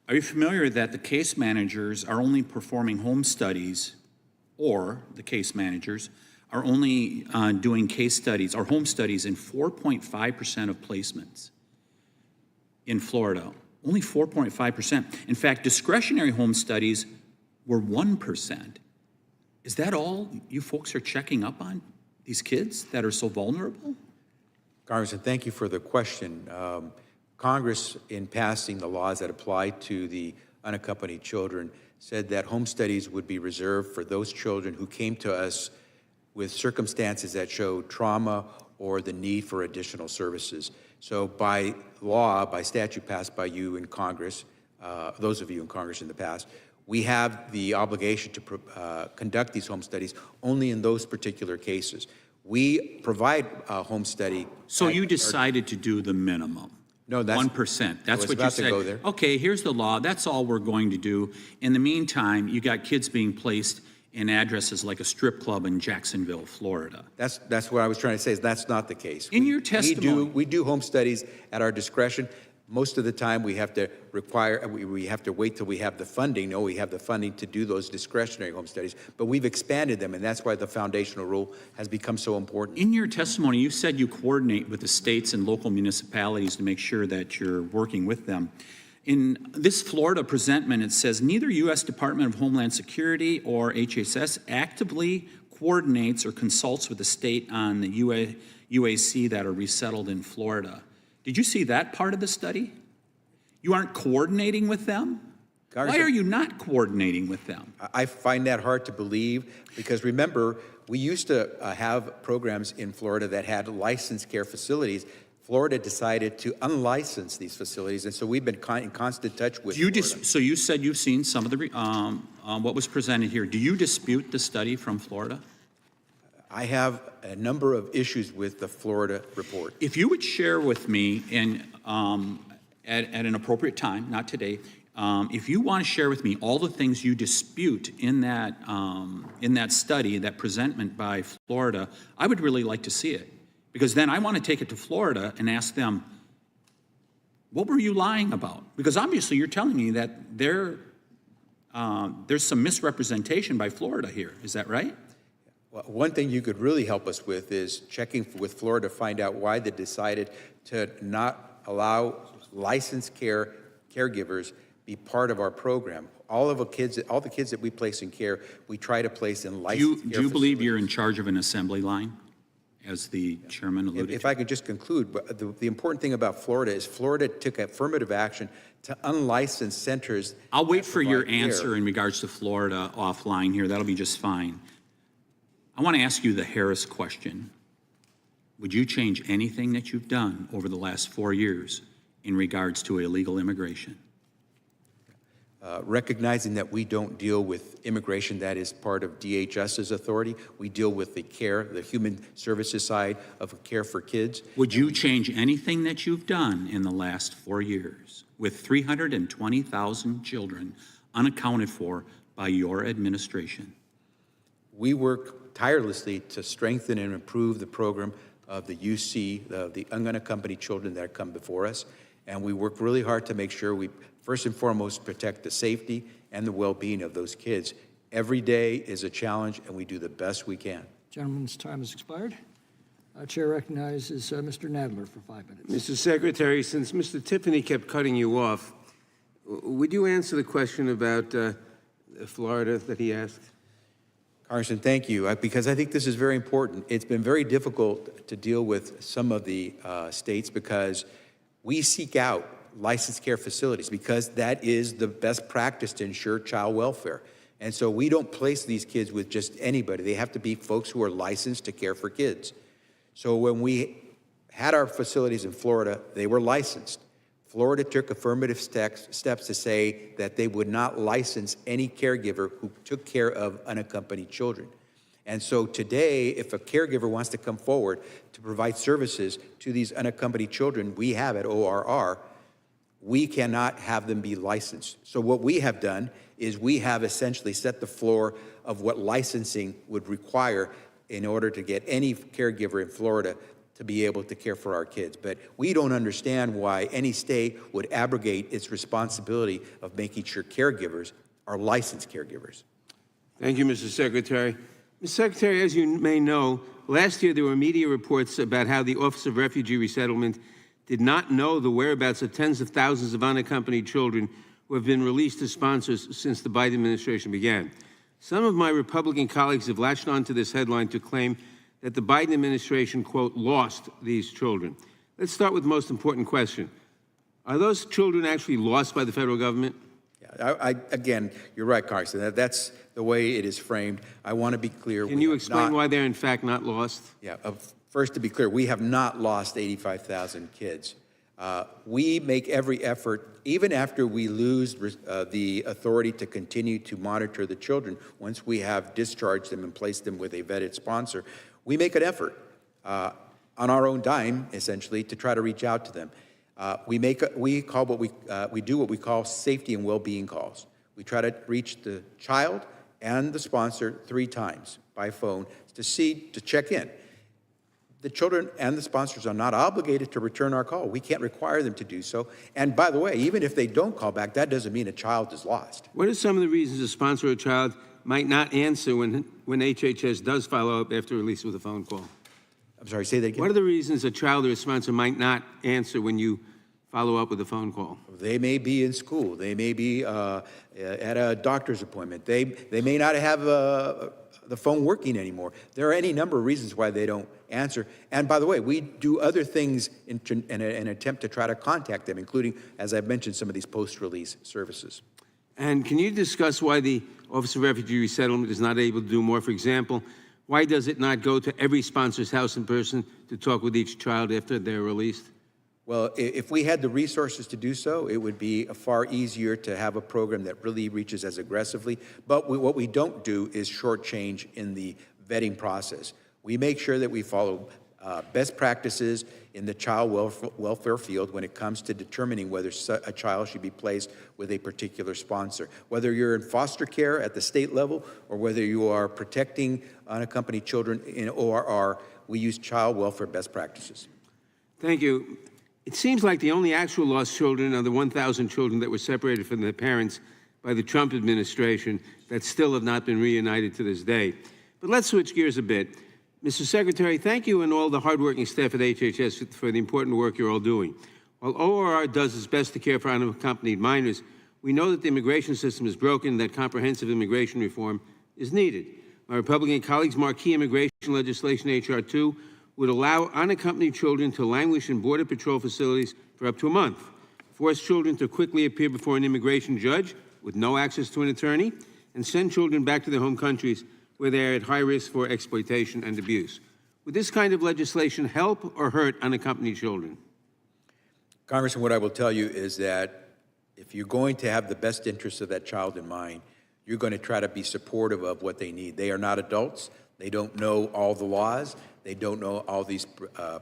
Speaker 8: Are you familiar that the case managers are only performing home studies, or the case managers are only doing case studies or home studies in 4.5% of placements in Florida? Only 4.5%. In fact, discretionary home studies were 1%. Is that all you folks are checking up on, these kids that are so vulnerable?
Speaker 6: Congressman, thank you for the question. Congress, in passing the laws that apply to the unaccompanied children, said that home studies would be reserved for those children who came to us with circumstances that showed trauma or the need for additional services. So by law, by statute passed by you in Congress, those of you in Congress in the past, we have the obligation to conduct these home studies only in those particular cases. We provide a home study.
Speaker 8: So you decided to do the minimum?
Speaker 6: No, that's
Speaker 8: 1%. That's what you
Speaker 6: about
Speaker 8: said.
Speaker 6: to go there.
Speaker 8: Okay, here's the law. That's all we're going to do. In the meantime, you got kids being placed in addresses like a strip club in Jacksonville, Florida.
Speaker 6: That's what I was trying to say, is that's not the case.
Speaker 8: In your testimony.
Speaker 6: We do home studies at our discretion. Most of the time, we have to wait till we have the funding. No, we have the funding to do those discretionary home studies, but we've expanded them, and that's why the foundational rule has become so important.
Speaker 8: In your testimony, you said you coordinate with the states and local municipalities to make sure that you're working with them. In this Florida presentment, it says neither U.S. Department of Homeland Security or HHS actively coordinates or consults with the state on the UAC that are resettled in Florida. Did you see that part of the study? You aren't coordinating with them? Why are you not coordinating with them?
Speaker 6: I find that hard to believe, because remember, we used to have programs in Florida that had licensed care facilities. Florida decided to unlicense these facilities, and so we've been in constant touch with Florida.
Speaker 8: So you said you've seen some of the what was presented here. Do you dispute the study from Florida?
Speaker 6: I have a number of issues with the Florida report.
Speaker 8: If you would share with me, and at an appropriate time, not today, if you want to share with me all the things you dispute in that study, that presentment by Florida, I would really like to see it. Because then I want to take it to Florida and ask them, what were you lying about? Because obviously you're telling me that there's some misrepresentation by Florida here. Is that right?
Speaker 6: Well, one thing you could really help us with is checking with Florida to find out why they decided to not allow licensed caregivers be part of our program. All the kids that we place in care, we try to place in licensed care
Speaker 8: Do you believe
Speaker 6: facilities.
Speaker 8: you're in charge of an assembly line, as the chairman alluded
Speaker 6: If
Speaker 8: to?
Speaker 6: I could just conclude, but the important thing about Florida is Florida took affirmative action to unlicense centers.
Speaker 8: I'll wait
Speaker 6: that
Speaker 8: for your
Speaker 6: provide care.
Speaker 8: answer in regards to Florida offline here. That'll be just fine. I want to ask you the Harris question. Would you change anything that you've done over the last 4 years in regards to illegal immigration?
Speaker 6: Recognizing that we don't deal with immigration, that is part of DHS's authority. We deal with the care, the human services side of care for kids.
Speaker 8: Would you change anything that you've done in the last 4 years with 320,000 children unaccounted for by your administration?
Speaker 6: We work tirelessly to strengthen and improve the program of the UC, the unaccompanied children that come before us. And we work really hard to make sure we, first and foremost, protect the safety and the well-being of those kids. Every day is a challenge, and we do the best we can.
Speaker 2: Gentleman's time has expired. Chair recognizes Mr. Nadler for 5 minutes.
Speaker 5: Mr. Secretary, since Mr. Tiffany kept cutting you off, would you answer the question about Florida that he asked?
Speaker 6: Congressman, thank you, because I think this is very important. It's been very difficult to deal with some of the states because we seek out licensed care facilities because that is the best practice to ensure child welfare. And so we don't place these kids with just anybody. They have to be folks who are licensed to care for kids. So when we had our facilities in Florida, they were licensed. Florida took affirmative steps to say that they would not license any caregiver who took care of unaccompanied children. And so today, if a caregiver wants to come forward to provide services to these unaccompanied children we have at ORR, we cannot have them be licensed. So what we have done is we have essentially set the floor of what licensing would require in order to get any caregiver in Florida to be able to care for our kids. But we don't understand why any state would abrogate its responsibility of making sure caregivers are licensed caregivers.
Speaker 5: Thank you, Mr. Secretary. Mr. Secretary, as you may know, last year there were media reports about how the Office of Refugee Resettlement did not know the whereabouts of tens of thousands of unaccompanied children who have been released to sponsors since the Biden administration began. Some of my Republican colleagues have latched onto this headline to claim that the Biden administration, quote, lost these children. Let's start with the most important question. Are those children actually lost by the federal government?
Speaker 6: Yeah, again, you're right, Carson. That's the way it is framed. I want to be clear.
Speaker 5: Can you explain why they're in fact not lost?
Speaker 6: Yeah, first to be clear, we have not lost 85,000 kids. We make every effort, even after we lose the authority to continue to monitor the children, once we have discharged them and placed them with a vetted sponsor, we make an effort on our own dime, essentially, to try to reach out to them. We do what we call safety and well-being calls. We try to reach the child and the sponsor 3 times by phone to check in. The children and the sponsors are not obligated to return our call. We can't require them to do so. And by the way, even if they don't call back, that doesn't mean a child is lost.
Speaker 5: What are some of the reasons a sponsor or a child might not answer when HHS does follow up after release with a phone call?
Speaker 6: I'm sorry, say that again.
Speaker 5: What are the reasons a child or a sponsor might not answer when you follow up with a phone call?
Speaker 6: They may be in school. They may be at a doctor's appointment. They may not have the phone working anymore. There are any number of reasons why they don't answer. And by the way, we do other things in an attempt to try to contact them, including, as I've mentioned, some of these post-release services.
Speaker 5: And can you discuss why the Office of Refugee Resettlement is not able to do more? For example, why does it not go to every sponsor's house in person to talk with each child after they're released?
Speaker 6: Well, if we had the resources to do so, it would be far easier to have a program that really reaches as aggressively. But what we don't do is shortchange in the vetting process. We make sure that we follow best practices in the child welfare field when it comes to determining whether a child should be placed with a particular sponsor. Whether you're in foster care at the state level or whether you are protecting unaccompanied children in ORR, We use child welfare best practices.
Speaker 5: Thank you. It seems like the only actual lost children are the 1,000 children that were separated from their parents by the Trump administration that still have not been reunited to this day. But let's switch gears a bit. Mr. Secretary, thank you and all the hardworking staff at HHS for the important work you're all doing. While ORR does its best to care for unaccompanied minors, we know that the immigration system is broken and that comprehensive immigration reform is needed. My Republican colleagues' marquee immigration legislation, H.R. 2, would allow unaccompanied children to languish in Border Patrol facilities for up to a month, force children to quickly appear before an immigration judge with no access to an attorney, and send children back to their home countries where they are at high risk for exploitation and abuse. Would this kind of legislation help or hurt unaccompanied children?
Speaker 6: Congressman, what I will tell you is that if you're going to have the best interests of that child in mind, you're going to try to be supportive of what they need. They are not adults. They don't know all the laws. They don't know all these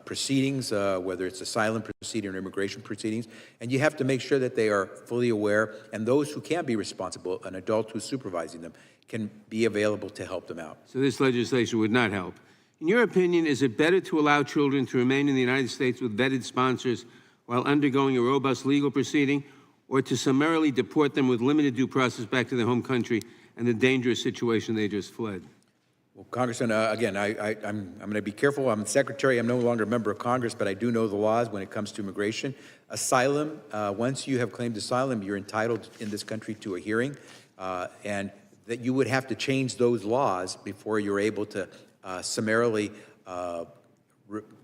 Speaker 6: proceedings, whether it's asylum proceeding or immigration proceedings. And you have to make sure that they are fully aware, and those who can be responsible, an adult who's supervising them, can be available to help them out.
Speaker 5: So this legislation would not help. In your opinion, is it better to allow children to remain in the United States with vetted sponsors while undergoing a robust legal proceeding, or to summarily deport them with limited due process back to their home country and the dangerous situation they just fled?
Speaker 6: Well, Congressman, again, I'm going to be careful. I'm Secretary. I'm no longer a member of Congress, but I do know the laws when it comes to immigration. Asylum, once you have claimed asylum, you're entitled in this country to a hearing, and that you would have to change those laws before you're able to summarily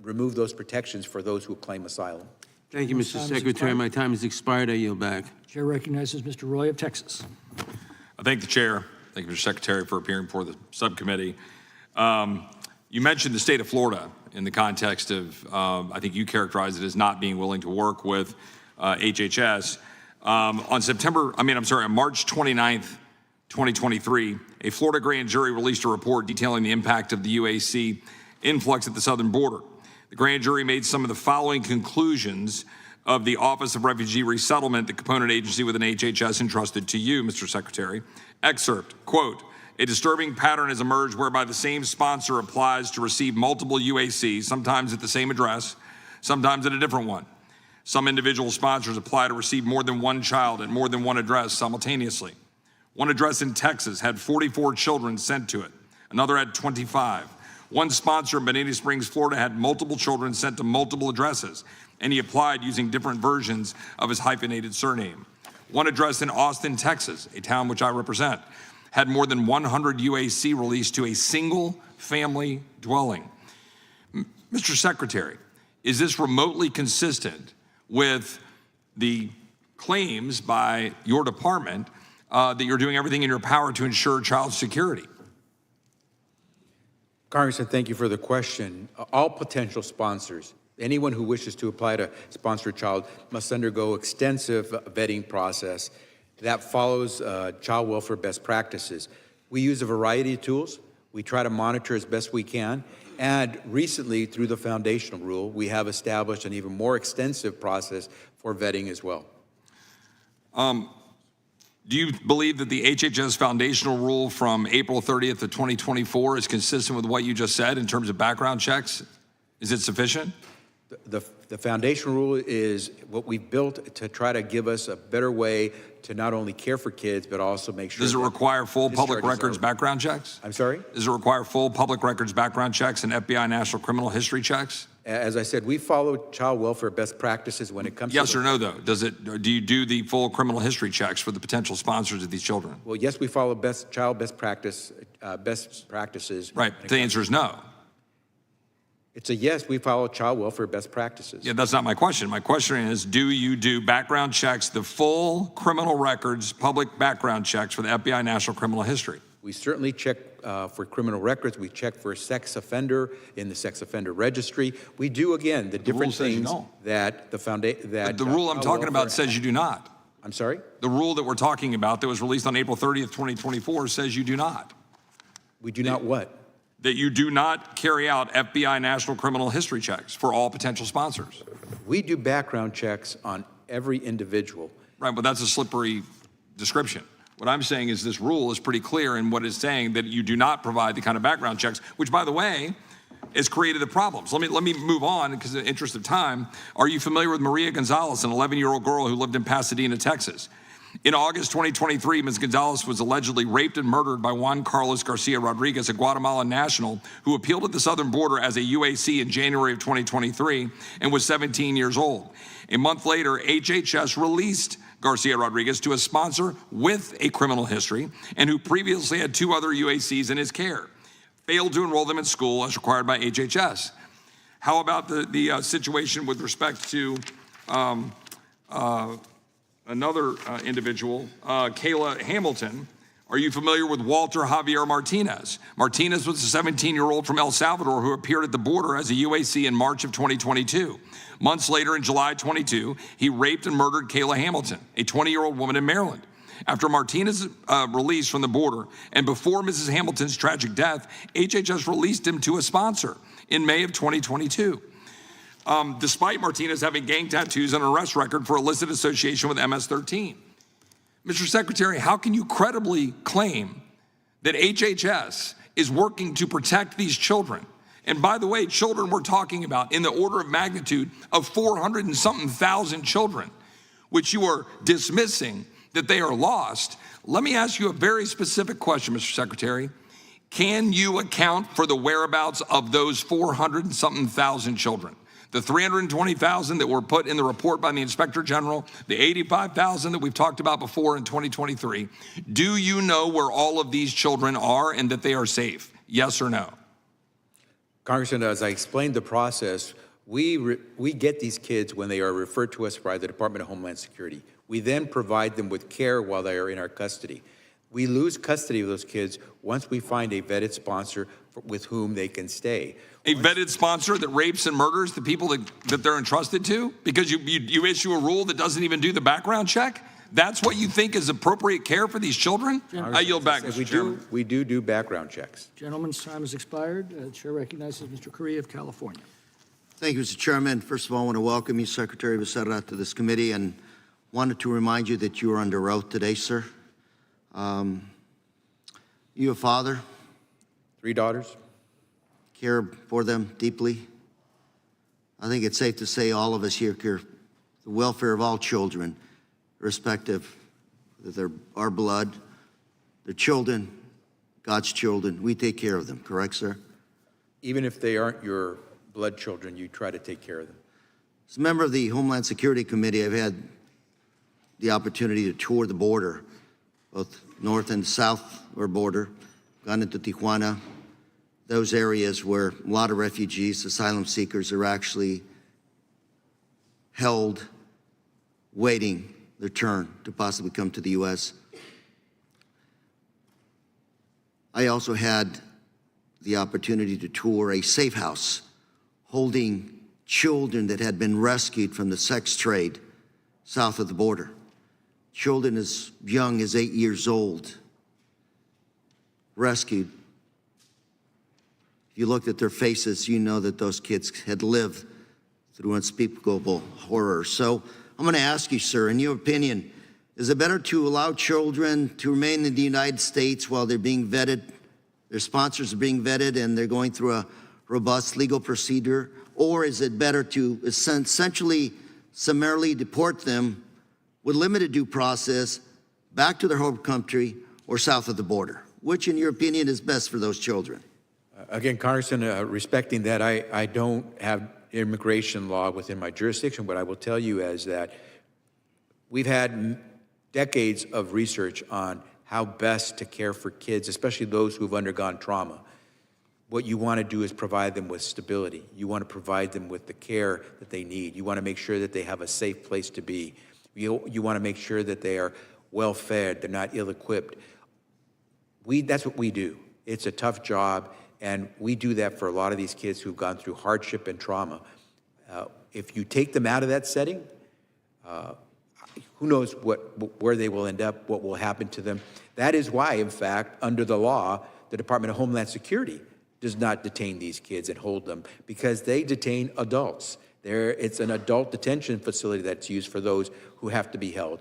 Speaker 6: remove those protections for those who claim asylum.
Speaker 5: Thank you, Mr. Secretary. My time has expired. I yield back.
Speaker 2: Chair recognizes Mr. Roy of Texas.
Speaker 9: I thank the chair. Thank you, Mr. Secretary, for appearing before the subcommittee. You mentioned the state of Florida in the context of, I think you characterized it as not being willing to work with HHS. On March 29th, 2023, a Florida grand jury released a report detailing the impact of the UAC influx at the southern border. The grand jury made some of the following conclusions of the Office of Refugee Resettlement, the component agency within HHS entrusted to you, Mr. Secretary. Excerpt, quote, a disturbing pattern has emerged whereby the same sponsor applies to receive multiple UACs, sometimes at the same address, sometimes at a different one. Some individual sponsors apply to receive more than one child at more than one address simultaneously. One address in Texas had 44 children sent to it. Another had 25. One sponsor in Bonita Springs, Florida, had multiple children sent to multiple addresses, and he applied using different versions of his hyphenated surname. One address in Austin, Texas, a town which I represent, had more than 100 UAC released to a single family dwelling. Mr. Secretary, is this remotely consistent with the claims by your department that you're doing everything in your power to ensure child security?
Speaker 6: Congressman, thank you for the question. All potential sponsors, anyone who wishes to apply to sponsor a child, must undergo extensive vetting process that follows child welfare best practices. We use a variety of tools. We try to monitor as best we can. And recently, through the foundational rule, we have established an even more extensive process for vetting as well.
Speaker 9: Do you believe that the HHS foundational rule from April 30th of 2024 is consistent with what you just said in terms of background checks? Is it sufficient?
Speaker 6: The foundational rule is what we've built to try to give us a better way to not only care for kids, but also make sure.
Speaker 9: Does it require full public records background checks?
Speaker 6: I'm sorry?
Speaker 9: Does it require full public records background checks and FBI national criminal history checks?
Speaker 6: As I said, we follow child welfare best practices when it comes to.
Speaker 9: Yes or no, though? Do you do the full criminal history checks for the potential sponsors of these children?
Speaker 6: Well, yes, we follow best practices.
Speaker 9: Right. The answer is no.
Speaker 6: It's a yes, we follow child welfare best practices.
Speaker 9: Yeah, that's not my question. My question is, do you do background checks, the full criminal records, public background checks for the FBI national criminal history?
Speaker 6: We certainly check for criminal records. We check for sex offender in the sex offender registry. We do, again, the different things that the foundation.
Speaker 9: But the rule I'm talking about says you do not.
Speaker 6: I'm sorry?
Speaker 9: The rule that we're talking about that was released on April 30th, 2024 says you do not.
Speaker 6: We do not what?
Speaker 9: That you do not carry out FBI national criminal history checks for all potential sponsors.
Speaker 6: We do background checks on every individual.
Speaker 9: Right, but that's a slippery description. What I'm saying is this rule is pretty clear in what it's saying, that you do not provide the kind of background checks, which, by the way, has created the problems. Let me move on because in the interest of time. Are you familiar with Maria Gonzalez, an 11-year-old girl who lived in Pasadena, Texas? In August 2023, Ms. Gonzalez was allegedly raped and murdered by Juan Carlos Garcia Rodriguez, a Guatemalan national who appealed at the southern border as a UAC in January of 2023 and was 17 years old. A month later, HHS released Garcia Rodriguez to a sponsor with a criminal history and who previously had 2 other UACs in his care, failed to enroll them in school as required by HHS. How about the situation with respect to another individual, Kayla Hamilton? Are you familiar with Walter Javier Martinez? Martinez was a 17-year-old from El Salvador who appeared at the border as a UAC in March of 2022. Months later, in July 22, he raped and murdered Kayla Hamilton, a 20-year-old woman in Maryland. After Martinez's release from the border and before Mrs. Hamilton's tragic death, HHS released him to a sponsor in May of 2022. Despite Martinez having gang tattoos and an arrest record for illicit association with MS-13. Mr. Secretary, how can you credibly claim that HHS is working to protect these children? And by the way, children we're talking about in the order of magnitude of 400 and something thousand children, which you are dismissing that they are lost. Let me ask you a very specific question, Mr. Secretary. Can you account for the whereabouts of those 400 and something thousand children? The 320,000 that were put in the report by the Inspector General, the 85,000 that we've talked about before in 2023. Do you know where all of these children are and that they are safe? Yes or no?
Speaker 6: Congressman, as I explained the process, we get these kids when they are referred to us by the Department of Homeland Security. We then provide them with care while they are in our custody. We lose custody of those kids once we find a vetted sponsor with whom they can stay.
Speaker 9: A vetted sponsor that rapes and murders the people that they're entrusted to? Because you issue a rule that doesn't even do the background check? That's what you think is appropriate care for these children? I yield back, Mr. Chairman.
Speaker 6: We do background checks.
Speaker 2: Gentleman's time has expired. The chair recognizes Mr. Correa of California.
Speaker 10: Thank you, Mr. Chairman. First of all, I want to welcome you, Secretary Becerra, to this committee, and wanted to remind you that you are under oath today, sir. You a father?
Speaker 6: 3 daughters.
Speaker 10: Care for them deeply. I think it's safe to say all of us here care for the welfare of all children, irrespective that they're our blood, they're children, God's children. We take care of them, correct, sir?
Speaker 6: Even if they aren't your blood children, you try to take care of them.
Speaker 10: As a member of the Homeland Security Committee, I've had the opportunity to tour the border, both north and south or border, gone into Tijuana, those areas where a lot of refugees, asylum seekers are actually held, waiting their turn to possibly come to the U.S. I also had the opportunity to tour a safe house holding children that had been rescued from the sex trade south of the border. Children as young as 8 years old, rescued. If you looked at their faces, you know that those kids had lived through unspeakable horror. So I'm going to ask you, sir, in your opinion, is it better to allow children to remain in the United States while they're being vetted, their sponsors are being vetted, and they're going through a robust legal procedure? Or is it better to essentially summarily deport them with limited due process back to their home country or south of the border? Which, in your opinion, is best for those children?
Speaker 6: Again, Congressman, respecting that, I don't have immigration law within my jurisdiction. What I will tell you is that we've had decades of research on how best to care for kids, especially those who've undergone trauma. What you want to do is provide them with stability. You want to provide them with the care that they need. You want to make sure that they have a safe place to be. You want to make sure that they are well-fed, they're not ill-equipped. That's what we do. It's a tough job, and we do that for a lot of these kids who've gone through hardship and trauma. If you take them out of that setting, who knows where they will end up, what will happen to them. That is why, in fact, under the law, the Department of Homeland Security does not detain these kids and hold them, because they detain adults. It's an adult detention facility that's used for those who have to be held.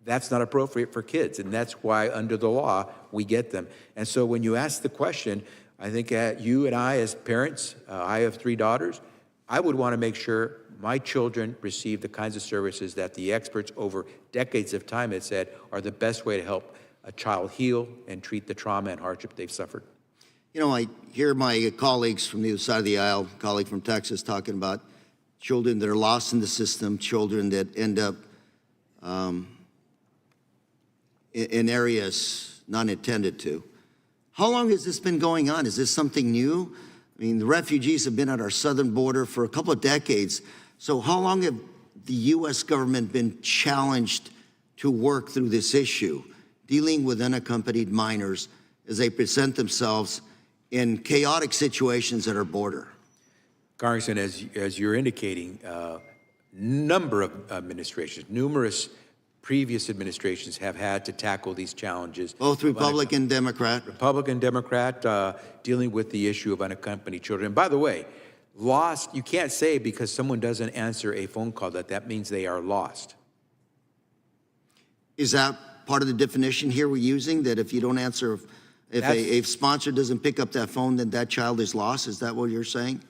Speaker 6: That's not appropriate for kids, and that's why under the law we get them. And so when you ask the question, I think you and I as parents, I have 3 daughters, I would want to make sure my children receive the kinds of services that the experts over decades of time have said are the best way to help a child heal and treat the trauma and hardship they've suffered.
Speaker 10: You know, I hear my colleagues from the other side of the aisle, colleague from Texas, talking about children that are lost in the system, children that end up in areas not intended to. How long has this been going on? Is this something new? I mean, the refugees have been at our southern border for a couple of decades. So how long have the U.S. government been challenged to work through this issue, dealing with unaccompanied minors as they present themselves in chaotic situations at our border?
Speaker 6: Congressman, as you're indicating, number of administrations, numerous previous administrations have had to tackle these challenges.
Speaker 10: Both Republican, Democrat.
Speaker 6: Republican, Democrat, dealing with the issue of unaccompanied children. And by the way, lost, you can't say because someone doesn't answer a phone call that means they are lost.
Speaker 10: Is that part of the definition here we're using, that if you don't answer, if a sponsor doesn't pick up that phone, then that child is lost? Is that what you're saying?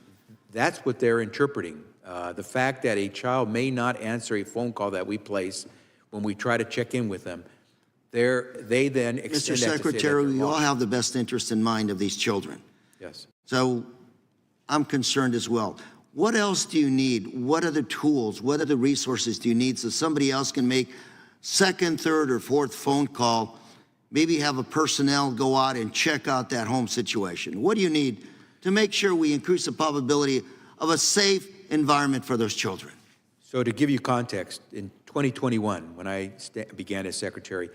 Speaker 6: That's what they're interpreting. The fact that a child may not answer a phone call that we place when we try to check in with them, they then extend
Speaker 10: Mr.
Speaker 6: that
Speaker 10: Secretary,
Speaker 6: to say
Speaker 10: we all have the best interest in mind of these children.
Speaker 6: yes.
Speaker 10: So I'm concerned as well. What else do you need? What other tools, what other resources do you need so somebody else can make second, third, or fourth phone call, maybe have a personnel go out and check out that home situation? What do you need to make sure we increase the probability of a safe environment for those children?
Speaker 6: So to give you context, in 2021, when I began as secretary,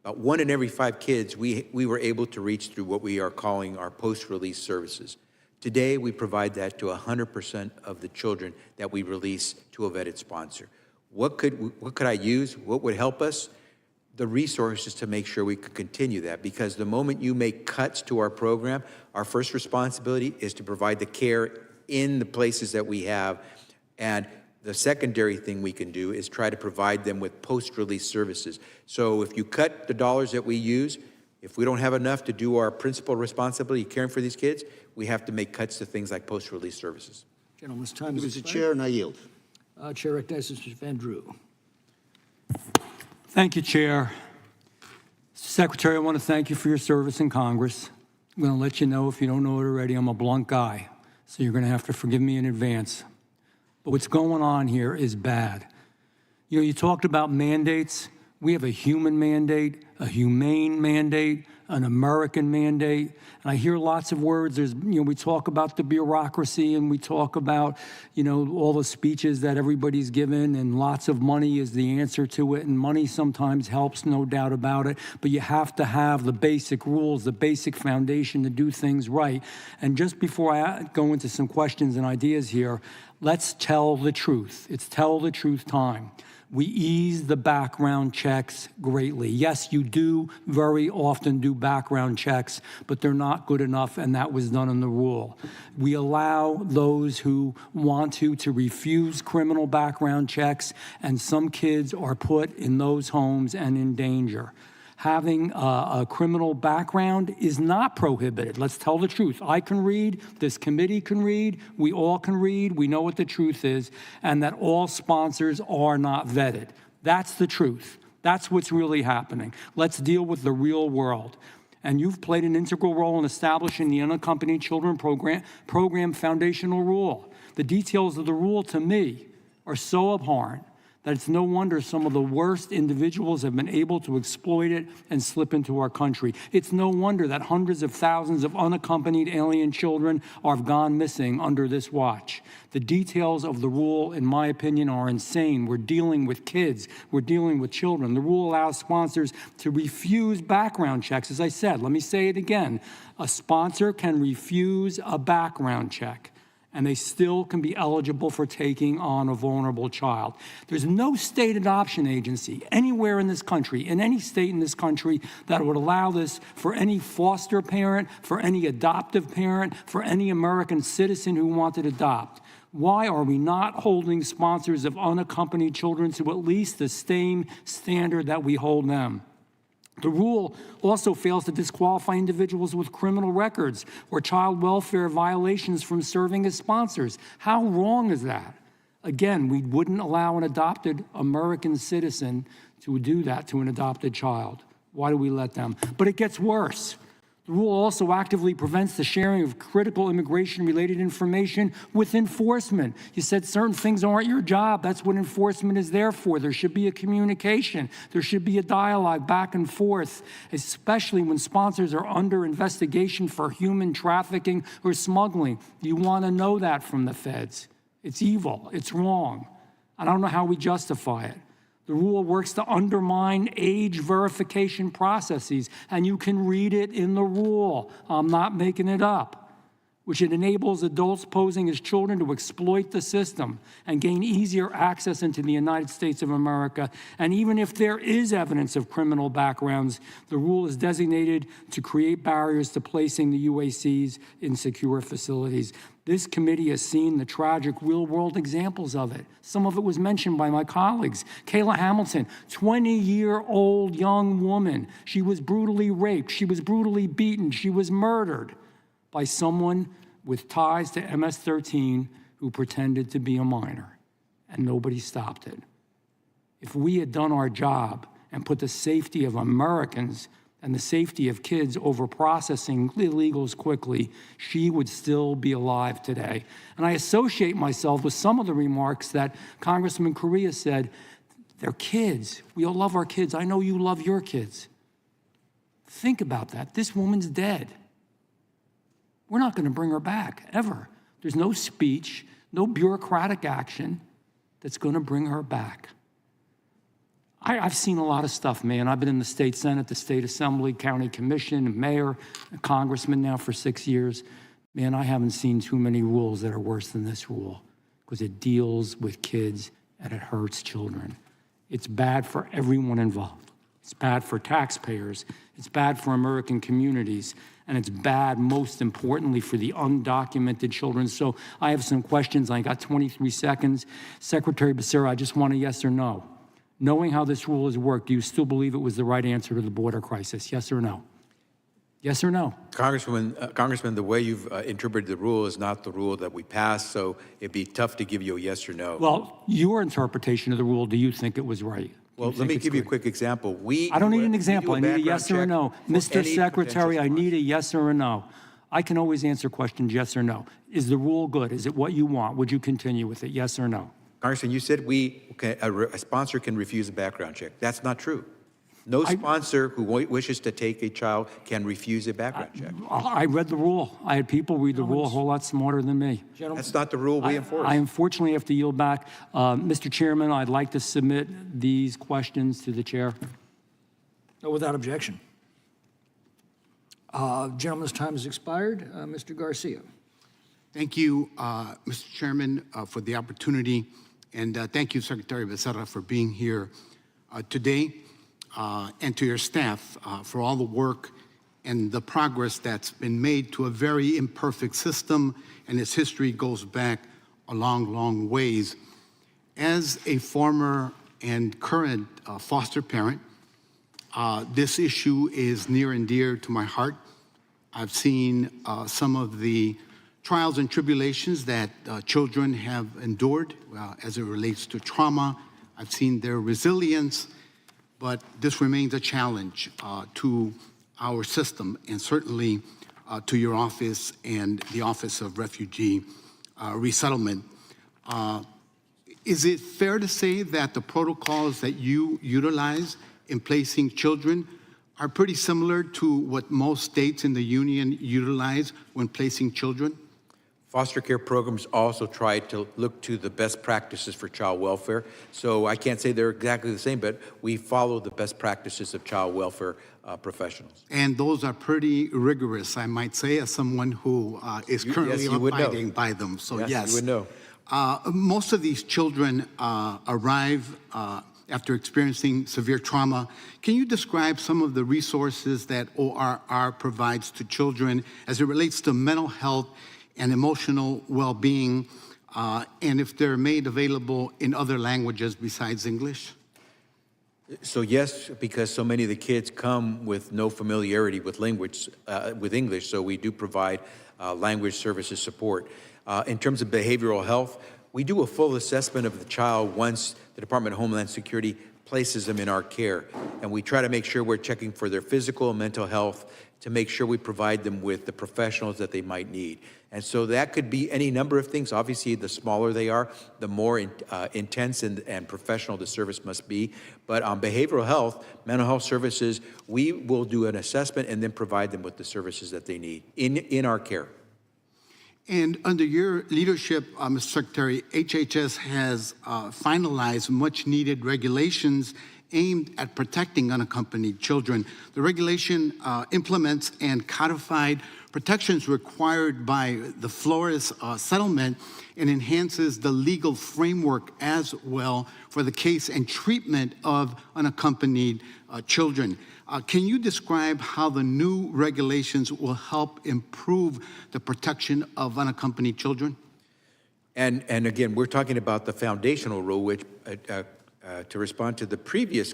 Speaker 6: about 1 in every 5 kids we were able to reach through what we are calling our post-release services. Today, we provide that to 100% of the children that we release to a vetted sponsor. What could I use? What would help us? The resources to make sure we could continue that, because the moment you make cuts to our program, our first responsibility is to provide the care in the places that we have, and the secondary thing we can do is try to provide them with post-release services. So if you cut the dollars that we use, if we don't have enough to do our principal responsibility caring for these kids, we have to make cuts to things like post-release services.
Speaker 2: Gentleman's time is
Speaker 10: Mr.
Speaker 2: expired.
Speaker 10: Chair, and I yield.
Speaker 2: Chair recognizes Mr. Van Drew.
Speaker 11: Thank you, Chair. Secretary, I want to thank you for your service in Congress. I'm going to let you know, if you don't know it already, I'm a blunt guy, so you're going to have to forgive me in advance. But what's going on here is bad. You know, you talked about mandates. We have a human mandate, a humane mandate, an American mandate. And I hear lots of words. We talk about the bureaucracy, and we talk about, all the speeches that everybody's given, and lots of money is the answer to it. And money sometimes helps, no doubt about it. But you have to have the basic rules, the basic foundation to do things right. And just before I go into some questions and ideas here, let's tell the truth. It's tell the truth time. We ease the background checks greatly. Yes, you do very often do background checks, but they're not good enough, and that was done in the rule. We allow those who want to refuse criminal background checks, and some kids are put in those homes and in danger. Having a criminal background is not prohibited. Let's tell the truth. I can read, this committee can read, we all can read, we know what the truth is, and that all sponsors are not vetted. That's the truth. That's what's really happening. Let's deal with the real world. And you've played an integral role in establishing the Unaccompanied Children program foundational rule. The details of the rule, to me, are so abhorrent that it's no wonder some of the worst individuals have been able to exploit it and slip into our country. It's no wonder that hundreds of thousands of unaccompanied alien children have gone missing under this watch. The details of the rule, in my opinion, are insane. We're dealing with kids. We're dealing with children. The rule allows sponsors to refuse background checks. As I said, let me say it again. A sponsor can refuse a background check, and they still can be eligible for taking on a vulnerable child. There's no state adoption agency anywhere in this country, in any state in this country, that would allow this for any foster parent, for any adoptive parent, for any American citizen who wanted to adopt. Why are we not holding sponsors of unaccompanied children to at least the same standard that we hold them? The rule also fails to disqualify individuals with criminal records or child welfare violations from serving as sponsors. How wrong is that? Again, we wouldn't allow an adopted American citizen to do that to an adopted child. Why do we let them? But it gets worse. The rule also actively prevents the sharing of critical immigration-related information with enforcement. You said certain things aren't your job. That's what enforcement is there for. There should be a communication. There should be a dialogue back and forth, especially when sponsors are under investigation for human trafficking or smuggling. You want to know that from the feds. It's evil. It's wrong. I don't know how we justify it. The rule works to undermine age verification processes, and you can read it in the rule. I'm not making it up, which it enables adults posing as children to exploit the system and gain easier access into the United States of America. And even if there is evidence of criminal backgrounds, the rule is designated to create barriers to placing the UACs in secure facilities. This committee has seen the tragic real-world examples of it. Some of it was mentioned by my colleagues. Kayla Hamilton, 20-year-old young woman. She was brutally raped. She was brutally beaten. She was murdered by someone with ties to MS-13 who pretended to be a minor, and nobody stopped it. If we had done our job and put the safety of Americans and the safety of kids over processing illegals quickly, she would still be alive today. And I associate myself with some of the remarks that Congressman Correa said. They're kids. We all love our kids. I know you love your kids. Think about that. This woman's dead. We're not going to bring her back, ever. There's no speech, no bureaucratic action that's going to bring her back. I've seen a lot of stuff, man. I've been in the state Senate, the state assembly, county commission, mayor, a congressman now for 6 years. Man, I haven't seen too many rules that are worse than this rule because it deals with kids and it hurts children. It's bad for everyone involved. It's bad for taxpayers. It's bad for American communities. And it's bad, most importantly, for the undocumented children. So I have some questions. I got 23 seconds. Secretary Becerra, I just want a yes or no. Knowing how this rule has worked, do you still believe it was the right answer to the border crisis? Yes or no? Yes or no?
Speaker 6: Congressman, the way you've interpreted the rule is not the rule that we passed, so it'd be tough to give you a yes or no.
Speaker 11: Well, your interpretation of the rule, do you think it was right?
Speaker 6: Well, let me give you a quick example.
Speaker 11: I don't need an example. I need a yes or a no. Mr. Secretary, I need a yes or a no. I can always answer questions yes or no. Is the rule good? Is it what you want? Would you continue with it? Yes or no?
Speaker 6: Congressman, you said a sponsor can refuse a background check. That's not true. No sponsor who wishes to take a child can refuse a background check.
Speaker 11: I read the rule. I had people read the rule a whole lot smarter than me.
Speaker 6: That's not the rule we enforce.
Speaker 11: I unfortunately have to yield back. Mr. Chairman, I'd like to submit these questions to the chair.
Speaker 2: No, without objection. Gentleman's time has expired. Mr. Garcia.
Speaker 12: Thank you, Mr. Chairman, for the opportunity. And thank you, Secretary Becerra, for being here today, and to your staff for all the work and the progress that's been made to a very imperfect system, and its history goes back a long, long ways. As a former and current foster parent, this issue is near and dear to my heart. I've seen some of the trials and tribulations that children have endured as it relates to trauma. I've seen their resilience, but this remains a challenge to our system, and certainly to your office and the Office of Refugee Resettlement. Is it fair to say that the protocols that you utilize in placing children are pretty similar to what most states in the union utilize when placing children?
Speaker 6: Foster care programs also try to look to the best practices for child welfare. So I can't say they're exactly the same, but we follow the best practices of child welfare professionals.
Speaker 12: And those are pretty rigorous, I might say, as someone who is currently abiding by them. So yes.
Speaker 6: You would know.
Speaker 12: Most of these children arrive after experiencing severe trauma. Can you describe some of the resources that ORR provides to children as it relates to mental health and emotional well-being, and if they're made available in other languages besides English?
Speaker 6: So yes, because so many of the kids come with no familiarity with language, with English, so we do provide language services support. In terms of behavioral health, we do a full assessment of the child once the Department of Homeland Security places them in our care. And we try to make sure we're checking for their physical and mental health to make sure we provide them with the professionals that they might need. And so that could be any number of things. Obviously, the smaller they are, the more intense and professional the service must be. But on behavioral health, mental health services, we will do an assessment and then provide them with the services that they need in our care.
Speaker 12: And under your leadership, Mr. Secretary, HHS has finalized much-needed regulations aimed at protecting unaccompanied children. The regulation implements and codified protections required by the Flores settlement and enhances the legal framework as well for the case and treatment of unaccompanied children. Can you describe how the new regulations will help improve the protection of unaccompanied children?
Speaker 6: And again, we're talking about the foundational rule, which, to respond to the previous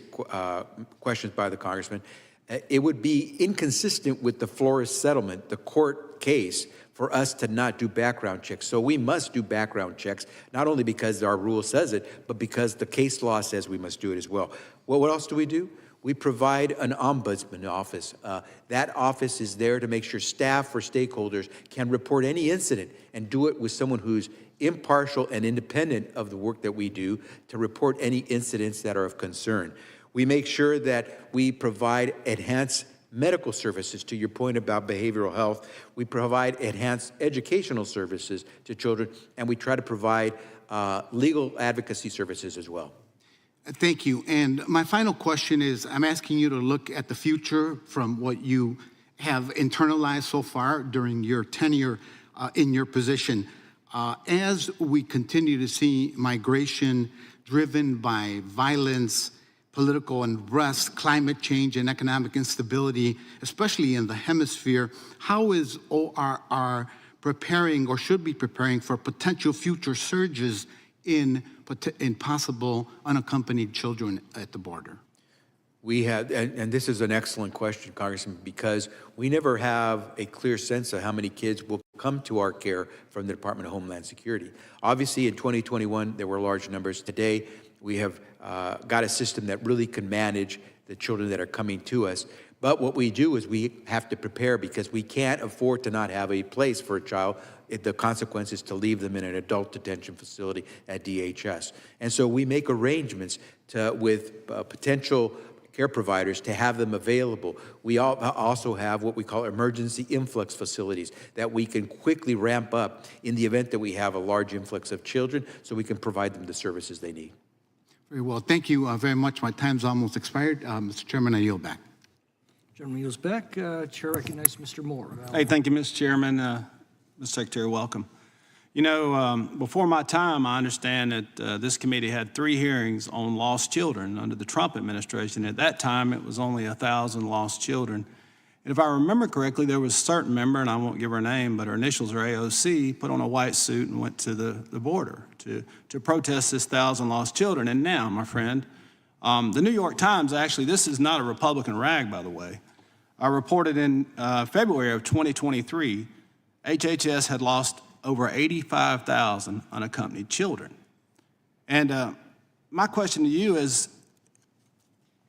Speaker 6: questions by the Congressman, it would be inconsistent with the Flores settlement, the court case, for us to not do background checks. So we must do background checks, not only because our rule says it, but because the case law says we must do it as well. Well, what else do? We provide an ombudsman office. That office is there to make sure staff or stakeholders can report any incident and do it with someone who's impartial and independent of the work that we do to report any incidents that are of concern. We make sure that we provide enhanced medical services, to your point about behavioral health. We provide enhanced educational services to children, and we try to provide legal advocacy services as well.
Speaker 12: Thank you. And my final question is, I'm asking you to look at the future from what you have internalized so far during your tenure in your position. As we continue to see migration driven by violence, political unrest, climate change, and economic instability, especially in the hemisphere, how is ORR preparing or should be preparing for potential future surges in possible unaccompanied children at the border?
Speaker 6: We have, and this is an excellent question, Congressman, because we never have a clear sense of how many kids will come to our care from the Department of Homeland Security. Obviously, in 2021, there were large numbers. Today, we have got a system that really can manage the children that are coming to us. But what we do is we have to prepare, because we can't afford to not have a place for a child. The consequence is to leave them in an adult detention facility at DHS. And so we make arrangements with potential care providers to have them available. We also have what we call emergency influx facilities that we can quickly ramp up in the event that we have a large influx of children, so we can provide them the services they need.
Speaker 12: Very well. Thank you very much. My time's almost expired. Mr. Chairman, I yield back.
Speaker 2: Gentleman yields back. Chair recognizes Mr. Moore.
Speaker 13: Hey, thank you, Mr. Chairman. Mr. Secretary, welcome. You know, before my time, I understand that this committee had 3 hearings on lost children under the Trump administration. At that time, it was only 1,000 lost children. And if I remember correctly, there was a certain member, and I won't give her name, but her initials are AOC, put on a white suit and went to the border to protest this 1,000 lost children. And now, my friend, the New York Times, actually, this is not a Republican rag, by the way. I reported in February of 2023, HHS had lost over 85,000 unaccompanied children. And my question to you is,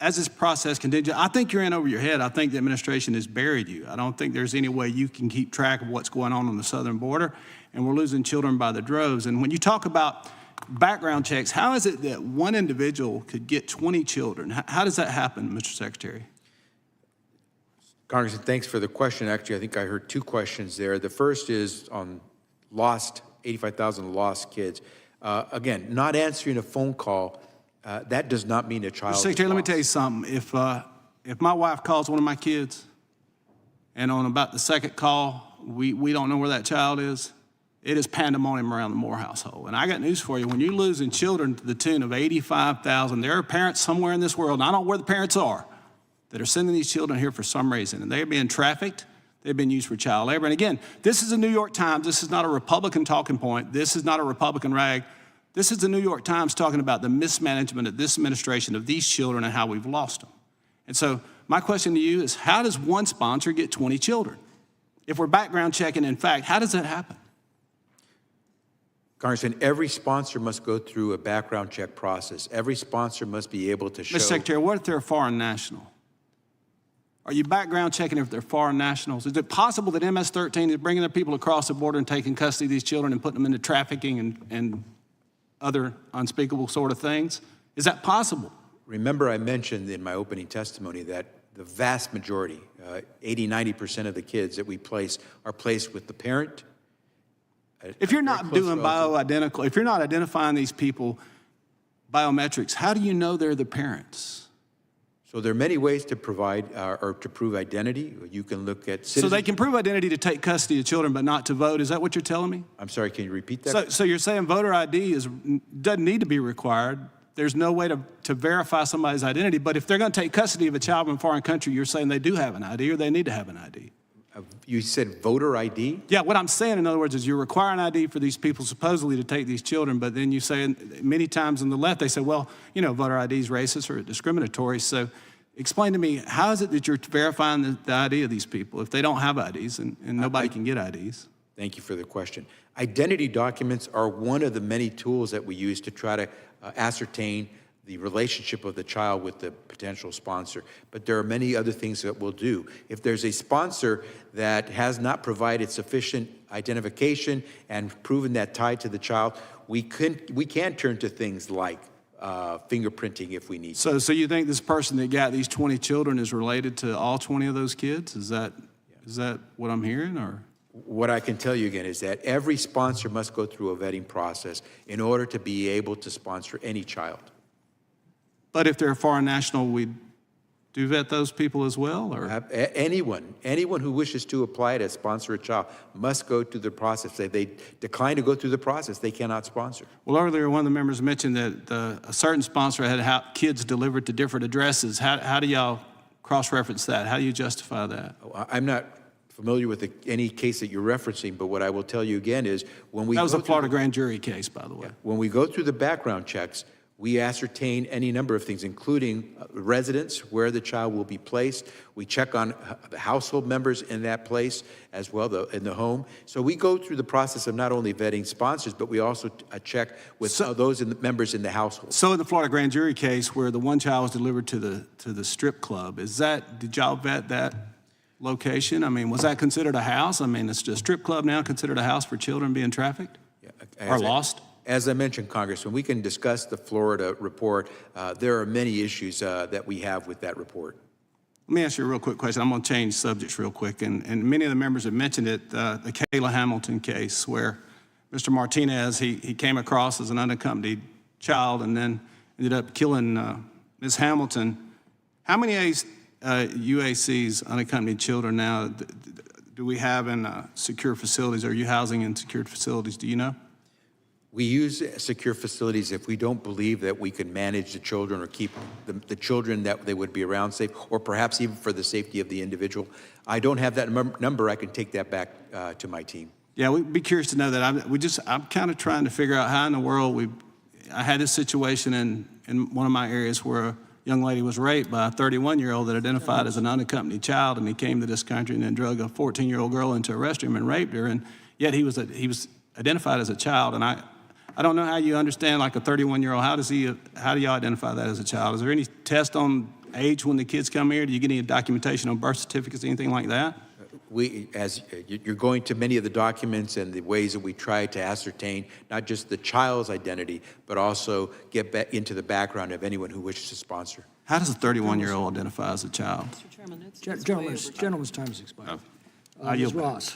Speaker 13: as this process continues, I think you're in over your head. I think the administration has buried you. I don't think there's any way you can keep track of what's going on the southern border, and we're losing children by the droves. And when you talk about background checks, how is it that one individual could get 20 children? How does that happen, Mr. Secretary?
Speaker 6: Congressman, thanks for the question. Actually, I think I heard 2 questions there. The first is on 85,000 lost kids. Again, not answering a phone call, that does not mean a child.
Speaker 13: Mr. Secretary, let me tell you something. If my wife calls one of my kids, and on about the second call, we don't know where that child is, it is pandemonium around the Moore household. And I got news for you. When you're losing children to the tune of 85,000, there are parents somewhere in this world, and I don't know where the parents are, that are sending these children here for some reason, and they're being trafficked. They've been used for child labor. And again, this is a New York Times. This is not a Republican talking point. This is not a Republican rag. This is the New York Times talking about the mismanagement of this administration of these children and how we've lost them. And so my question to you is, how does one sponsor get 20 children? If we're background checking, in fact, how does that happen?
Speaker 6: Congressman, every sponsor must go through a background check process. Every sponsor must be able to show.
Speaker 13: Mr. Secretary, what if they're a foreign national? Are you background checking if they're foreign nationals? Is it possible that MS-13 is bringing their people across the border and taking custody of these children and putting them into trafficking and other unspeakable sort of things? Is that possible?
Speaker 6: Remember, I mentioned in my opening testimony that the vast majority, 80, 90% of the kids that we place are placed with the parent.
Speaker 13: If you're not doing bioidentical, if you're not identifying these people biometrics, how do you know they're the parents?
Speaker 6: So there are many ways to provide or to prove identity. You can look at
Speaker 13: So they can prove identity to take custody of children, but not to vote. Is that what you're telling me?
Speaker 6: I'm sorry, can you repeat that?
Speaker 13: So you're saying voter ID doesn't need to be required. There's no way to verify somebody's identity. But if they're going to take custody of a child in a foreign country, you're saying they do have an ID or they need to have an ID.
Speaker 6: You said voter ID?
Speaker 13: Yeah, what I'm saying, in other words, is you require an ID for these people supposedly to take these children, but then you say, many times on the left, they say, well, you know, voter ID is racist or discriminatory. So explain to me, how is it that you're verifying the ID of these people if they don't have IDs and nobody can get IDs?
Speaker 6: Thank you for the question. Identity documents are one of the many tools that we use to try to ascertain the relationship of the child with the potential sponsor. But there are many other things that we'll do. If there's a sponsor that has not provided sufficient identification and proven that tie to the child, we can turn to things like fingerprinting if we need to.
Speaker 13: So you think this person that got these 20 children is related to all 20 of those kids? Is that what I'm hearing, or?
Speaker 6: What I can tell you again is that every sponsor must go through a vetting process in order to be able to sponsor any child.
Speaker 13: But if they're a foreign national, we do vet those people as well, or?
Speaker 6: Anyone who wishes to apply to sponsor a child must go through the process. If they decline to go through the process, they cannot sponsor.
Speaker 13: Well, earlier one of the members mentioned that a certain sponsor had kids delivered to different addresses. How do y'all cross-reference that? How do you justify that?
Speaker 6: I'm not familiar with any case that you're referencing, but what I will tell you again is when we
Speaker 13: That was a Florida grand jury case, by the way.
Speaker 6: When we go through the background checks, we ascertain any number of things, including residence, where the child will be placed. We check on the household members in that place as well, in the home. So we go through the process of not only vetting sponsors, but we also check with those members in the household.
Speaker 13: So in the Florida grand jury case where the one child was delivered to the strip club, did y'all vet that location? I mean, was that considered a house? I mean, is a strip club now considered a house for children being trafficked or lost?
Speaker 6: As I mentioned, Congressman, we can discuss the Florida report. There are many issues that we have with that report.
Speaker 13: Let me ask you a real quick question. I'm going to change subjects real quick. And many of the members have mentioned it, the Kayla Hamilton case, where Mr. Martinez, he came across as an unaccompanied child and then ended up killing Ms. Hamilton. How many UACs, unaccompanied children now, do we have in secure facilities? Are you housing in secured facilities? Do you know?
Speaker 6: We use secure facilities if we don't believe that we can manage the children or keep the children that they would be around safe, or perhaps even for the safety of the individual. I don't have that number. I can take that back to my team.
Speaker 13: Yeah, we'd be curious to know that. I'm kind of trying to figure out how in the world I had this situation in one of my areas where a young lady was raped by a 31-year-old that identified as an unaccompanied child, and he came to this country and then drug a 14-year-old girl into a restroom and raped her, and yet he was identified as a child. And I don't know how you understand, like a 31-year-old, how do y'all identify that as a child? Is there any test on age when the kids come here? Do you get any documentation on birth certificates, anything like that?
Speaker 6: As you're going to many of the documents and the ways that we try to ascertain not just the child's identity, but also get back into the background of anyone who wishes to sponsor.
Speaker 13: How does a 31-year-old identify as a child?
Speaker 3: Mr. Chairman, it's
Speaker 2: Gentleman's time has expired.
Speaker 13: I yield
Speaker 2: Ms.
Speaker 13: back.
Speaker 2: Ross.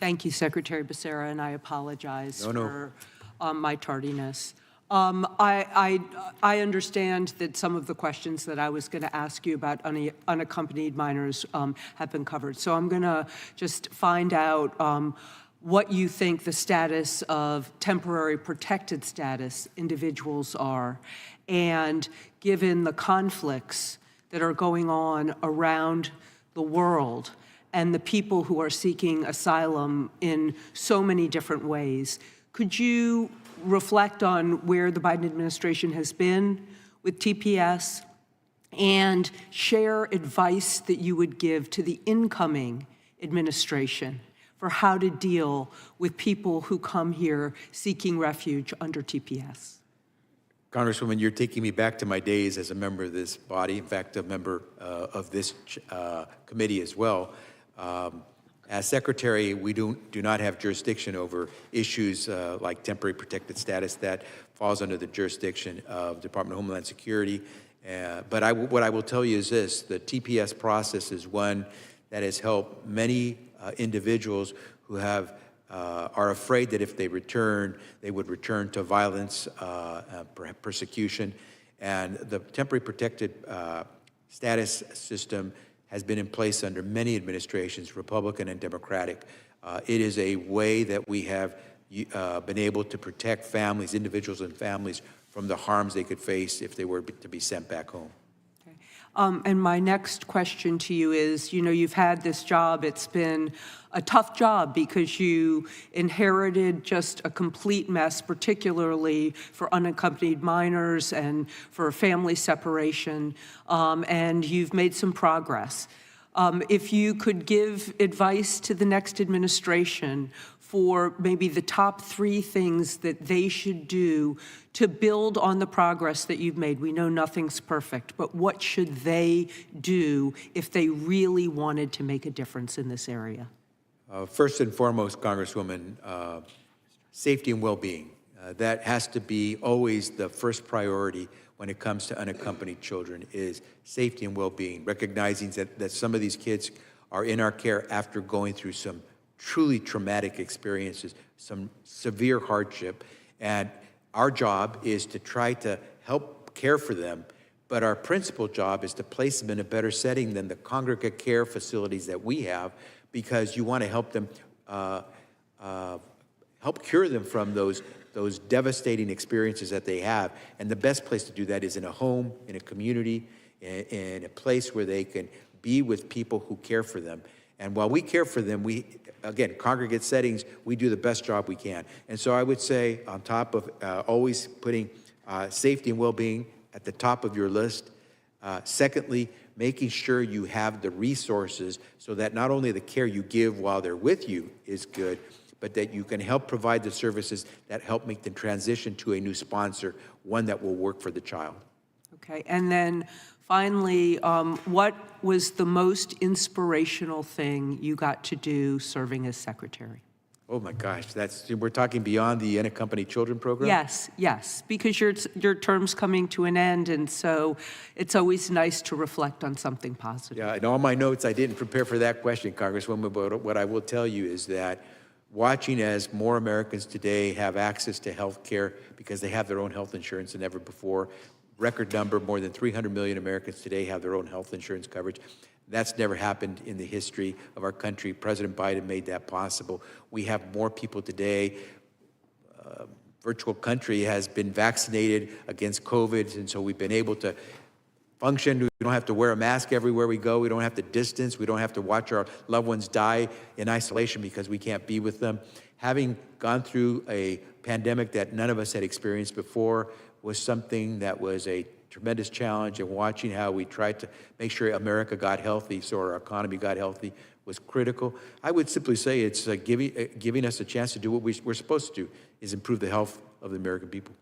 Speaker 14: Thank you, Secretary Becerra, and I apologize for my tardiness. I understand that some of the questions that I was going to ask you about unaccompanied minors have been covered. So I'm going to just find out what you think the status of temporary protected status individuals are. And given the conflicts that are going on around the world, and the people who are seeking asylum in so many different ways. Could you reflect on where the Biden administration has been with TPS and share advice that you would give to the incoming administration for how to deal with people who come here seeking refuge under TPS?
Speaker 6: Congresswoman, you're taking me back to my days as a member of this body, in fact, a member of this committee as well. As Secretary, we do not have jurisdiction over issues like temporary protected status. That falls under the jurisdiction of Department of Homeland Security. But what I will tell you is this: the TPS process is one that has helped many individuals who are afraid that if they return, they would return to violence, persecution. And the temporary protected status system has been in place under many administrations, Republican and Democratic. It is a way that we have been able to protect families, individuals and families, from the harms they could face if they were to be sent back home.
Speaker 14: Okay. And my next question to you is, you've had this job. It's been a tough job because you inherited just a complete mess, particularly for unaccompanied minors and for family separation, and you've made some progress. If you could give advice to the next administration for maybe the top 3 things that they should do to build on the progress that you've made. We know nothing's perfect, but what should they do if they really wanted to make a difference in this area?
Speaker 6: First and foremost, Congresswoman, safety and well-being. That has to be always the first priority when it comes to unaccompanied children, is safety and well-being, recognizing that some of these kids are in our care after going through some truly traumatic experiences, some severe hardship. And our job is to try to help care for them, but our principal job is to place them in a better setting than the congregate care facilities that we have, because you want to help them, help cure them from those devastating experiences that they have. And the best place to do that is in a home, in a community, in a place where they can be with people who care for them. And while we care for them, again, congregate settings, we do the best job we can. And so I would say, on top of always putting safety and well-being at the top of your list, secondly, making sure you have the resources so that not only the care you give while they're with you is good, but that you can help provide the services that help make the transition to a new sponsor, one that will work for the child.
Speaker 14: Okay, and then finally, what was the most inspirational thing you got to do serving as secretary?
Speaker 6: Oh my gosh, we're talking beyond the unaccompanied children program?
Speaker 14: Yes, because your term's coming to an end, and so it's always nice to reflect on something positive.
Speaker 6: Yeah, in all my notes, I didn't prepare for that question, Congresswoman, but what I will tell you is that watching as more Americans today have access to health care because they have their own health insurance than ever before, record number, more than 300 million Americans today have their own health insurance coverage. That's never happened in the history of our country. President Biden made that possible. We have more people today. Virtual country has been vaccinated against COVID, and so we've been able to function. We don't have to wear a mask everywhere we go. We don't have to distance. We don't have to watch our loved ones die in isolation because we can't be with them. Having gone through a pandemic that none of us had experienced before was something that was a tremendous challenge, and watching how we tried to make sure America got healthy so our economy got healthy was critical. I would simply say it's giving us a chance to do what we're supposed to do, is improve the health of the American people.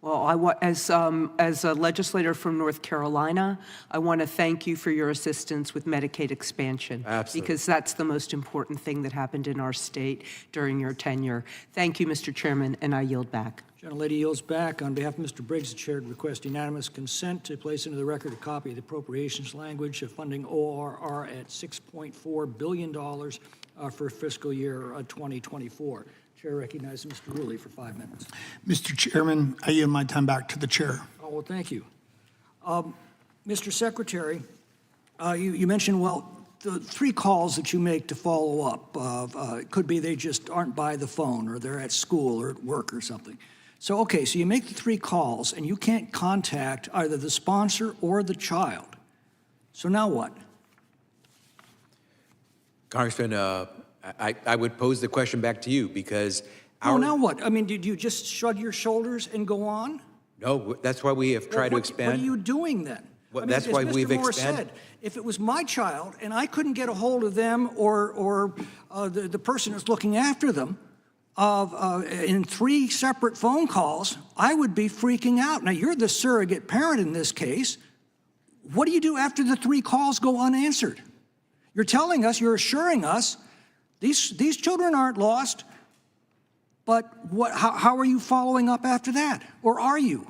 Speaker 14: Well, as a legislator from North Carolina, I want to thank you for your assistance with Medicaid expansion.
Speaker 6: Absolutely.
Speaker 14: Because that's the most important thing that happened in our state during your tenure. Thank you, Mr. Chairman, and I yield back.
Speaker 2: Gentlelady yields back. On behalf of Mr. Briggs, the chair would request unanimous consent to place into the record a copy of the appropriations language of funding ORR at $6.4 billion for fiscal year 2024. Chair recognizes Mr. Rulli for 5 minutes.
Speaker 15: Mr. Chairman, I yield my time back to the chair.
Speaker 2: Oh, well, thank you. Mr. Secretary, you mentioned, the 3 calls that you make to follow up, it could be they just aren't by the phone or they're at school or at work or something. So, okay, so you make the 3 calls and you can't contact either the sponsor or the child. So now what?
Speaker 6: Congressman, I would pose the question back to you because
Speaker 2: Oh, now what? I mean, did you just shrug your shoulders and go on?
Speaker 6: No, that's why we have tried to expand.
Speaker 2: What are you doing then?
Speaker 6: Well,
Speaker 2: I mean,
Speaker 6: that's why
Speaker 2: as
Speaker 6: we've
Speaker 2: Mr. Moore
Speaker 6: expanded.
Speaker 2: said, if it was my child and I couldn't get a hold of them or the person that's looking after them in 3 separate phone calls, I would be freaking out. Now, you're the surrogate parent in this case. What do you do after the 3 calls go unanswered? You're telling us, you're assuring us, these children aren't lost, but how are you following up after that? Or are you?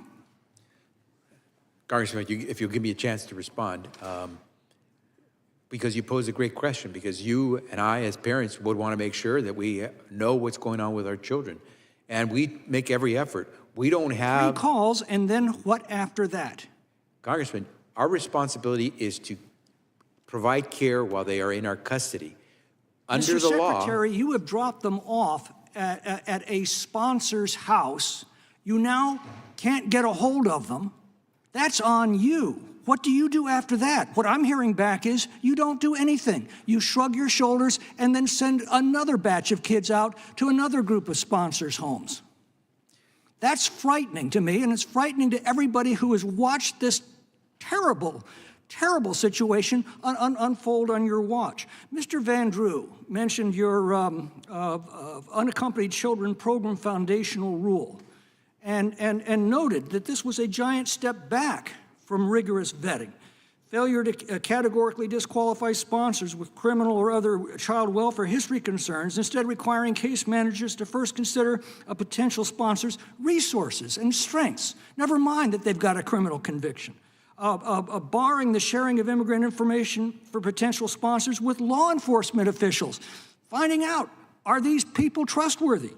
Speaker 6: Congressman, if you'll give me a chance to respond, because you pose a great question, because you and I as parents would want to make sure that we know what's going on with our children. And we make every effort. We don't have
Speaker 2: 3 calls, and then what after that?
Speaker 6: Congressman, our responsibility is to provide care while they are in our custody. Under the law,
Speaker 2: Mr. Secretary, you have dropped them off at a sponsor's house. You now can't get a hold of them. That's on you. What do you do after that? What I'm hearing back is you don't do anything. You shrug your shoulders and then send another batch of kids out to another group of sponsors' homes. That's frightening to me, and it's frightening to everybody who has watched this terrible, terrible situation unfold on your watch. Mr. Van Drew mentioned your Unaccompanied Children Program foundational rule and noted that this was a giant step back from rigorous vetting. Failure to categorically disqualify sponsors with criminal or other child welfare history concerns, instead requiring case managers to first consider a potential sponsor's resources and strengths, never mind that they've got a criminal conviction. Barring the sharing of immigrant information for potential sponsors with law enforcement officials, finding out, are these people trustworthy?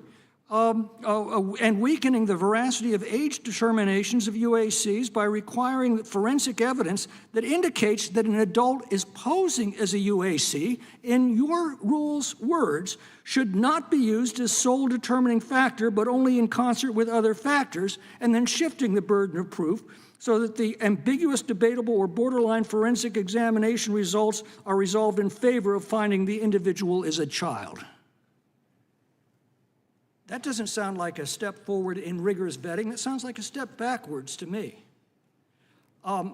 Speaker 2: And weakening the veracity of age determinations of UACs by requiring forensic evidence that indicates that an adult is posing as a UAC, in your rule's words, should not be used as sole determining factor, but only in concert with other factors, and then shifting the burden of proof so that the ambiguous, debatable, or borderline forensic examination results are resolved in favor of finding the individual is a child. That doesn't sound like a step forward in rigorous vetting. That sounds like a step backwards to me. As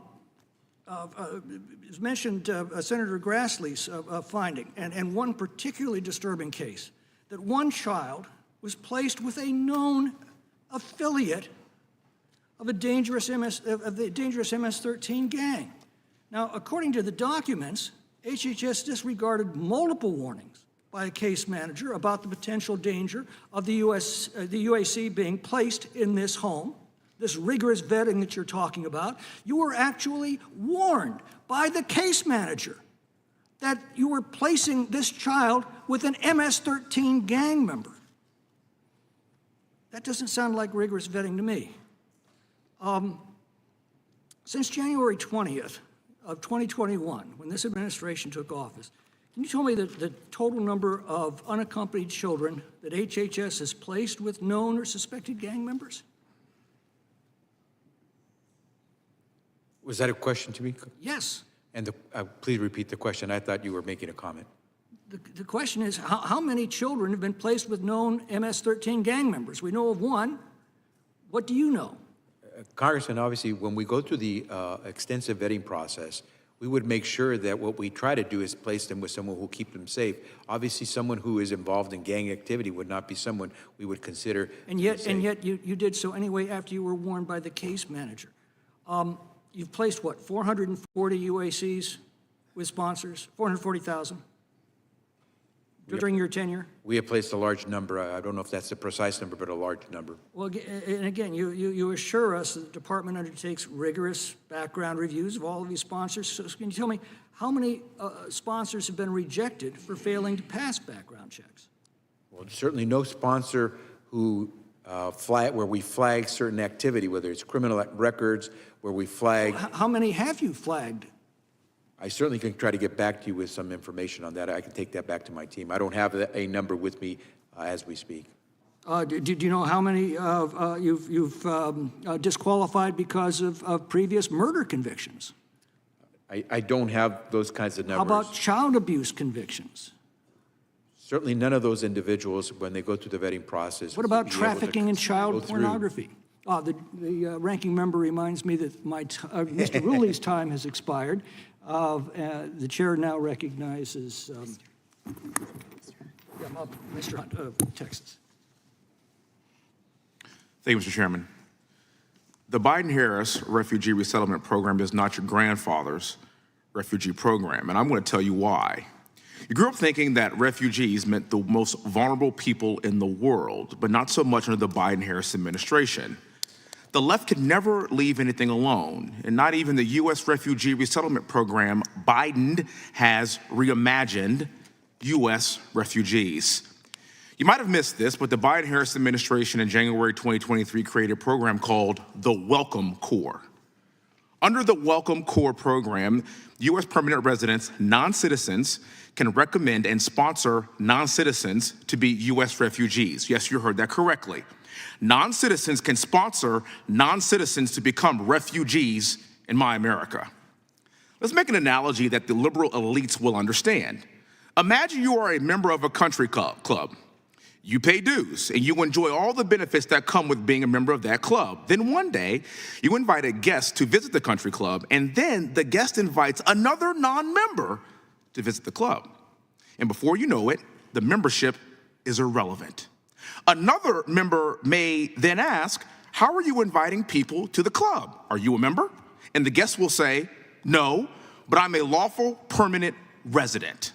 Speaker 2: mentioned, Senator Grassley's finding, and one particularly disturbing case, that one child was placed with a known affiliate of the dangerous MS-13 gang. Now, according to the documents, HHS disregarded multiple warnings by a case manager about the potential danger of the UAC being placed in this home, this rigorous vetting that you're talking about. You were actually warned by the case manager that you were placing this child with an MS-13 gang member. That doesn't sound like rigorous vetting to me. Since January 20th of 2021, when this administration took office, can you tell me the total number of unaccompanied children that HHS has placed with known or suspected gang members?
Speaker 6: Was that a question to me?
Speaker 2: Yes.
Speaker 6: And please repeat the question. I thought you were making a comment.
Speaker 2: The question is, how many children have been placed with known MS-13 gang members? We know of one. What do you know?
Speaker 6: Congressman, obviously, when we go through the extensive vetting process, we would make sure that what we try to do is place them with someone who will keep them safe. Obviously, someone who is involved in gang activity would not be someone we would consider
Speaker 2: And yet you did so anyway after you were warned by the case manager. You've placed, what, 440 UACs with sponsors? 440,000? During your tenure?
Speaker 6: We have placed a large number. I don't know if that's the precise number, but a large number.
Speaker 2: Well, and again, you assure us that the department undertakes rigorous background reviews of all of these sponsors. So can you tell me how many sponsors have been rejected for failing to pass background checks?
Speaker 6: Well, certainly no sponsor who where we flag certain activity, whether it's criminal records, where we flag.
Speaker 2: Well, how many have you flagged?
Speaker 6: I certainly can try to get back to you with some information on that. I can take that back to my team. I don't have a number with me as we speak.
Speaker 2: Do you know how many you've disqualified because of previous murder convictions?
Speaker 6: I don't have those kinds of numbers.
Speaker 2: How about child abuse convictions?
Speaker 6: Certainly none of those individuals, when they go through the vetting process.
Speaker 2: What about
Speaker 6: will be able to
Speaker 2: trafficking and
Speaker 6: go
Speaker 2: child
Speaker 6: through.
Speaker 2: pornography? The ranking member reminds me that Mr. Ruley's time has expired. The chair now recognizes Mr. Hunt of Texas.
Speaker 16: Thank you, Mr. Chairman. The Biden-Harris Refugee Resettlement Program is not your grandfather's refugee program, and I'm going to tell you why. You grew up thinking that refugees meant the most vulnerable people in the world, but not so much under the Biden-Harris administration. The left could never leave anything alone, and not even the U.S. Refugee Resettlement Program. Biden has reimagined U.S. refugees. You might have missed this, but the Biden-Harris administration in January 2023 created a program called the Welcome Corps. Under the Welcome Corps program, U.S. permanent residents, non-citizens, can recommend and sponsor non-citizens to be U.S. refugees. Yes, you heard that correctly. Non-citizens can sponsor non-citizens to become refugees in my America. Let's make an analogy that the liberal elites will understand. Imagine you are a member of a country club. You pay dues and you enjoy all the benefits that come with being a member of that club. Then one day, you invite a guest to visit the country club, and then the guest invites another non-member to visit the club. And before you know it, the membership is irrelevant. Another member may then ask, how are you inviting people to the club? Are you a member? And the guest will say, no, but I'm a lawful permanent resident.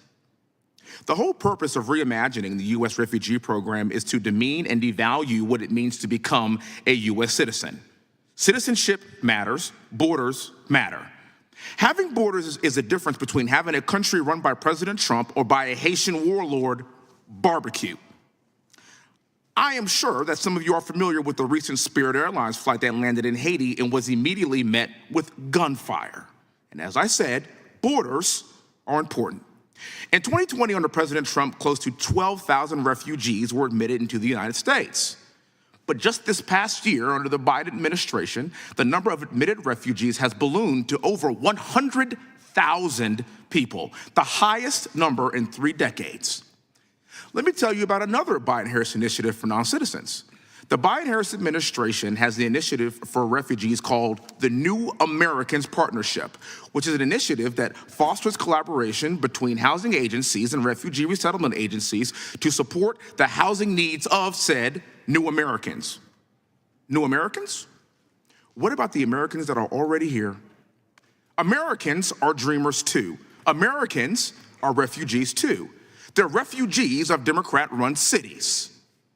Speaker 16: The whole purpose of reimagining the U.S. refugee program is to demean and devalue what it means to become a U.S. citizen. Citizenship matters, borders matter. Having borders is a difference between having a country run by President Trump or by a Haitian warlord barbecue. I am sure that some of you are familiar with the recent Spirit Airlines flight that landed in Haiti and was immediately met with gunfire. And as I said, borders are important. In 2020, under President Trump, close to 12,000 refugees were admitted into the United States. But just this past year, under the Biden administration, the number of admitted refugees has ballooned to over 100,000 people, the highest number in 3 decades. Let me tell you about another Biden-Harris initiative for non-citizens. The Biden-Harris administration has the initiative for refugees called the New Americans Partnership, which is an initiative that fosters collaboration between housing agencies and refugee resettlement agencies to support the housing needs of said new Americans. New Americans? What about the Americans that are already here? Americans are dreamers too. Americans are refugees too. They're refugees of Democrat-run cities.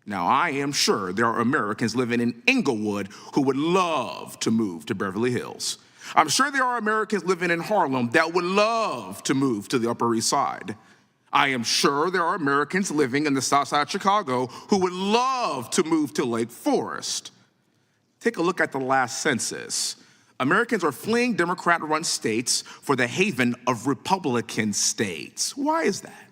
Speaker 16: Now, I am sure there are Americans living in Inglewood who would love to move to Beverly Hills. I'm sure there are Americans living in Harlem that would love to move to the Upper East Side. I am sure there are Americans living in the South Side of Chicago who would love to move to Lake Forest. Take a look at the last census. Americans are fleeing Democrat-run states for the haven of Republican states. Why is that?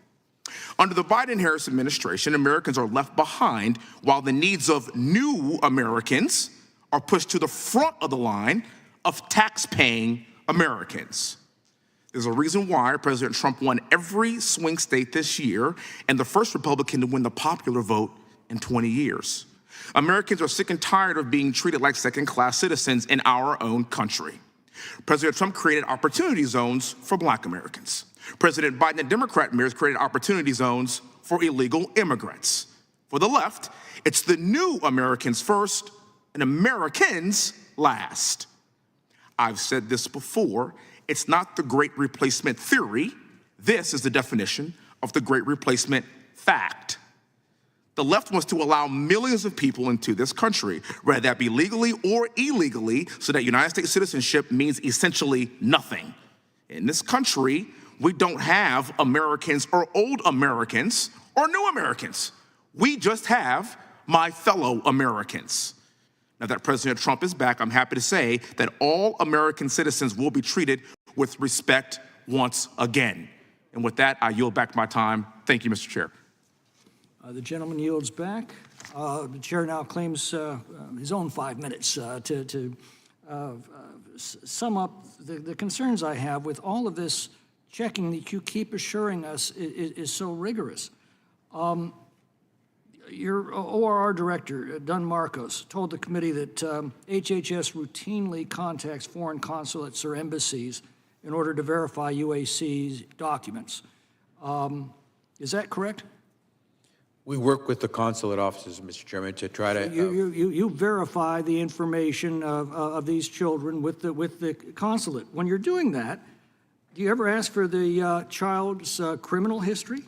Speaker 16: Under the Biden-Harris administration, Americans are left behind while the needs of new Americans are pushed to the front of the line of tax-paying Americans. There's a reason why President Trump won every swing state this year and the first Republican to win the popular vote in 20 years. Americans are sick and tired of being treated like second-class citizens in our own country. President Trump created opportunity zones for Black Americans. President Biden and Democrat mayors created opportunity zones for illegal immigrants. For the left, it's the new Americans first and Americans last. I've said this before, it's not the Great Replacement theory. This is the definition of the Great Replacement fact. The left wants to allow millions of people into this country, whether that be legally or illegally, so that United States citizenship means essentially nothing. In this country, we don't have Americans or old Americans or new Americans. We just have my fellow Americans. Now that President Trump is back, I'm happy to say that all American citizens will be treated with respect once again. And with that, I yield back my time. Thank you, Mr. Chair.
Speaker 2: The gentleman yields back. The chair now claims his own 5 minutes to sum up the concerns I have with all of this checking that you keep assuring us is so rigorous. Your ORR director, Dunn Marcos, told the committee that HHS routinely contacts foreign consulates or embassies in order to verify UAC's documents. Is that correct?
Speaker 6: We work with the consulate offices, Mr. Chairman, to try to...
Speaker 2: You verify the information of these children with the consulate. When you're doing that, do you ever ask for the child's criminal history?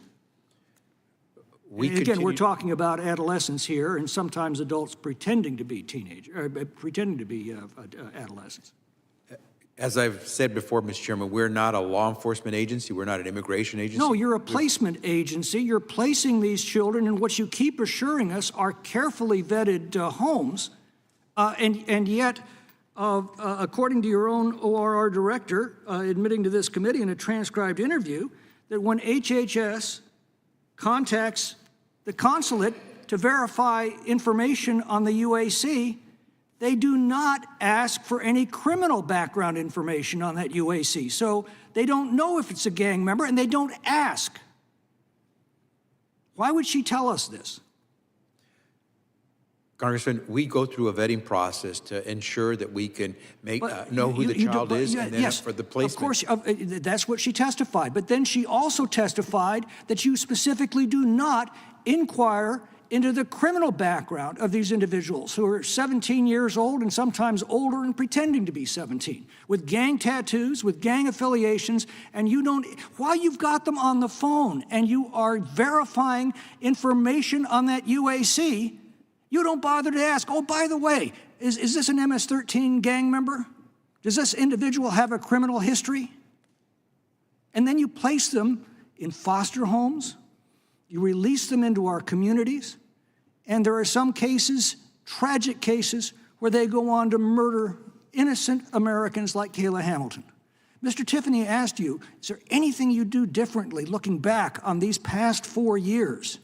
Speaker 2: Again, we're talking about adolescents here, and sometimes adults pretending to be pretending to be adolescents.
Speaker 6: As I've said before, Mr. Chairman, we're not a law enforcement agency. We're not an immigration agency.
Speaker 2: No, you're a placement agency. You're placing these children in what you keep assuring us are carefully vetted homes, and yet, according to your own ORR director, admitting to this committee in a transcribed interview, that when HHS contacts the consulate to verify information on the UAC, they do not ask for any criminal background information on that UAC. So they don't know if it's a gang member, and they don't ask. Why would she tell us this?
Speaker 6: Congressman, we go through a vetting process to ensure that we can know who the child is, and then for the placement.
Speaker 2: Of course, that's what she testified. But then she also testified that you specifically do not inquire into the criminal background of these individuals who are 17 years old and sometimes older and pretending to be 17, with gang tattoos, with gang affiliations, and you don't, while you've got them on the phone and you are verifying information on that UAC, you don't bother to ask, oh, by the way, is this an MS-13 gang member? Does this individual have a criminal history? And then you place them in foster homes, you release them into our communities, and there are some cases, tragic cases, where they go on to murder innocent Americans like Kayla Hamilton. Mr. Tiffany asked you, is there anything you do differently looking back on these past 4 years?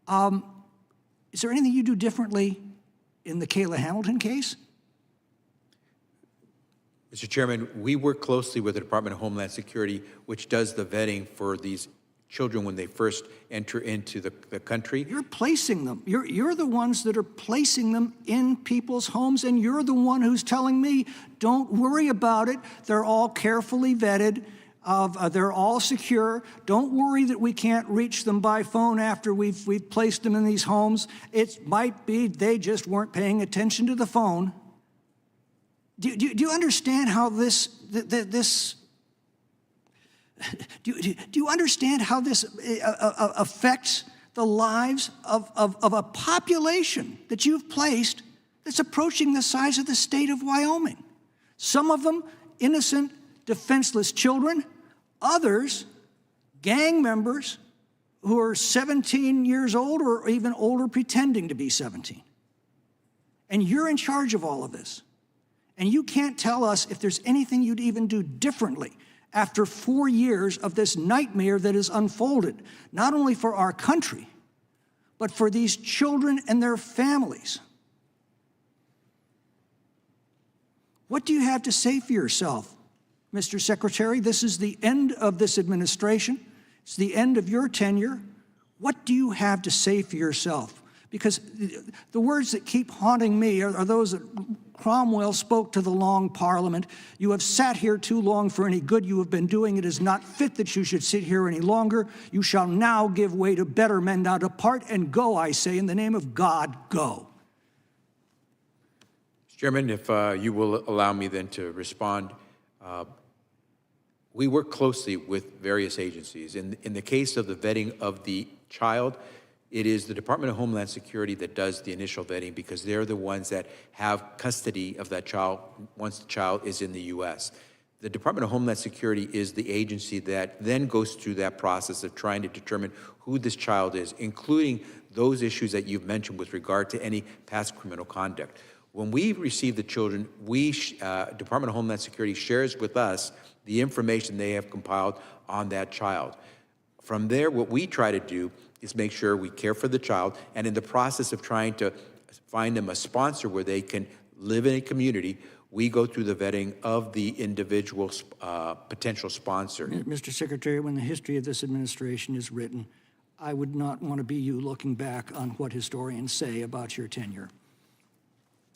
Speaker 2: Is there anything you do differently in the Kayla Hamilton case?
Speaker 6: Mr. Chairman, we work closely with the Department of Homeland Security, which does the vetting for these children when they first enter into the country.
Speaker 2: You're placing them. You're the ones that are placing them in people's homes, and you're the one who's telling me, don't worry about it. They're all carefully vetted. They're all secure. Don't worry that we can't reach them by phone after we've placed them in these homes. It might be they just weren't paying attention to the phone. Do you understand how this do you understand how this affects the lives of a population that you've placed that's approaching the size of the state of Wyoming? Some of them innocent, defenseless children, others gang members who are 17 years old or even older pretending to be 17. And you're in charge of all of this. And you can't tell us if there's anything you'd even do differently after 4 years of this nightmare that has unfolded, not only for our country, but for these children and their families. What do you have to say for yourself, Mr. Secretary? This is the end of this administration. It's the end of your tenure. What do you have to say for yourself? Because the words that keep haunting me are those that Cromwell spoke to the long parliament. You have sat here too long for any good you have been doing. It is not fit that you should sit here any longer. You shall now give way to better men. Now depart and go, I say, in the name of God, go.
Speaker 6: Mr. Chairman, if you will allow me then to respond. We work closely with various agencies. In the case of the vetting of the child, it is the Department of Homeland Security that does the initial vetting because they're the ones that have custody of that child once the child is in the U.S. The Department of Homeland Security is the agency that then goes through that process of trying to determine who this child is, including those issues that you've mentioned with regard to any past criminal conduct. When we receive the children, Department of Homeland Security shares with us the information they have compiled on that child. From there, what we try to do is make sure we care for the child, and in the process of trying to find them a sponsor where they can live in a community, we go through the vetting of the individual potential sponsor.
Speaker 2: Mr. Secretary, when the history of this administration is written, I would not want to be you looking back on what historians say about your tenure.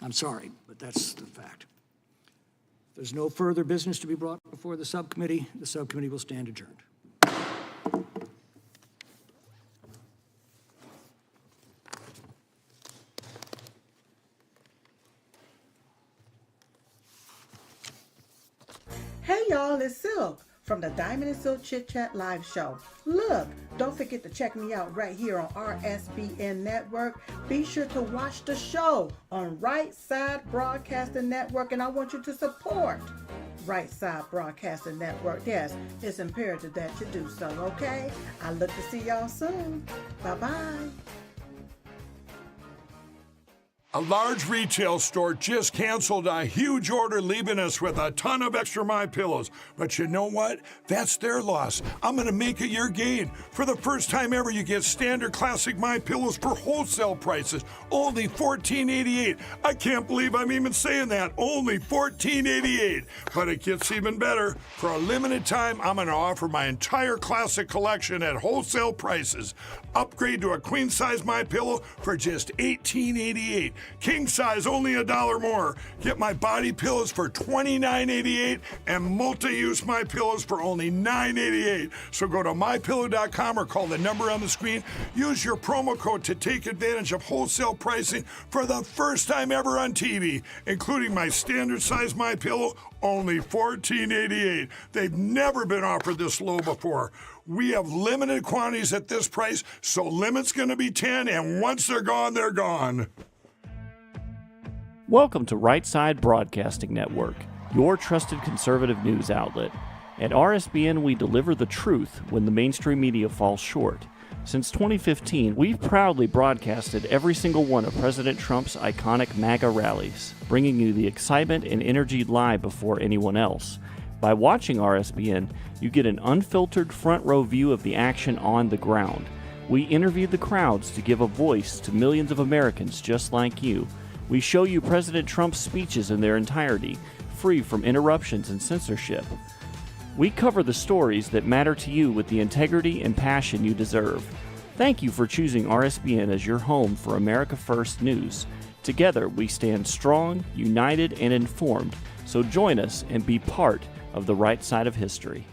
Speaker 2: I'm sorry, but that's the fact. If there's no further business to be brought before the subcommittee will stand adjourned.
Speaker 17: Hey y'all, it's Silk from the Diamond and Silk Chit Chat live show. Look, don't forget to check me out right here on RSBN Network. Be sure to watch the show on Right Side Broadcasting Network, and I want you to support Right Side Broadcasting Network. Yes, it's imperative that you do so, okay? I look to see y'all soon. Bye-bye.
Speaker 18: A large retail store just canceled a huge order, leaving us with a ton of extra MyPillows. But you know what? That's their loss. I'm going to make it your gain. For the first time ever, you get standard classic MyPillows for wholesale prices, only $14.88. I can't believe I'm even saying that. Only $14.88. But it gets even better. For a limited time, I'm going to offer my entire classic collection at wholesale prices. Upgrade to a queen-size MyPillow for just $18.88. King size, only $1 more. Get my body pillows for $29.88 and multi-use MyPillows for only $9.88. So go to MyPillow.com or call the number on the screen. Use your promo code to take advantage of wholesale pricing for the first time ever on TV, including my standard size MyPillow, only $14.88. They've never been offered this low before. We have limited quantities at this price, so limit's going to be 10, and once they're gone, they're gone.
Speaker 19: Welcome to Right Side Broadcasting Network, your trusted conservative news outlet. At RSBN, we deliver the truth when the mainstream media falls short. Since 2015, we've proudly broadcasted every single one of President Trump's iconic MAGA rallies, bringing you the excitement and energy live before anyone else. By watching RSBN, you get an unfiltered front row view of the action on the ground. We interview the crowds to give a voice to millions of Americans just like you. We show you President Trump's speeches in their entirety, free from interruptions and censorship. We cover the stories that matter to you with the integrity and passion you deserve. Thank you for choosing RSBN as your home for America First News. Together, we stand strong, united, and informed. So join us and be part of the right side of history.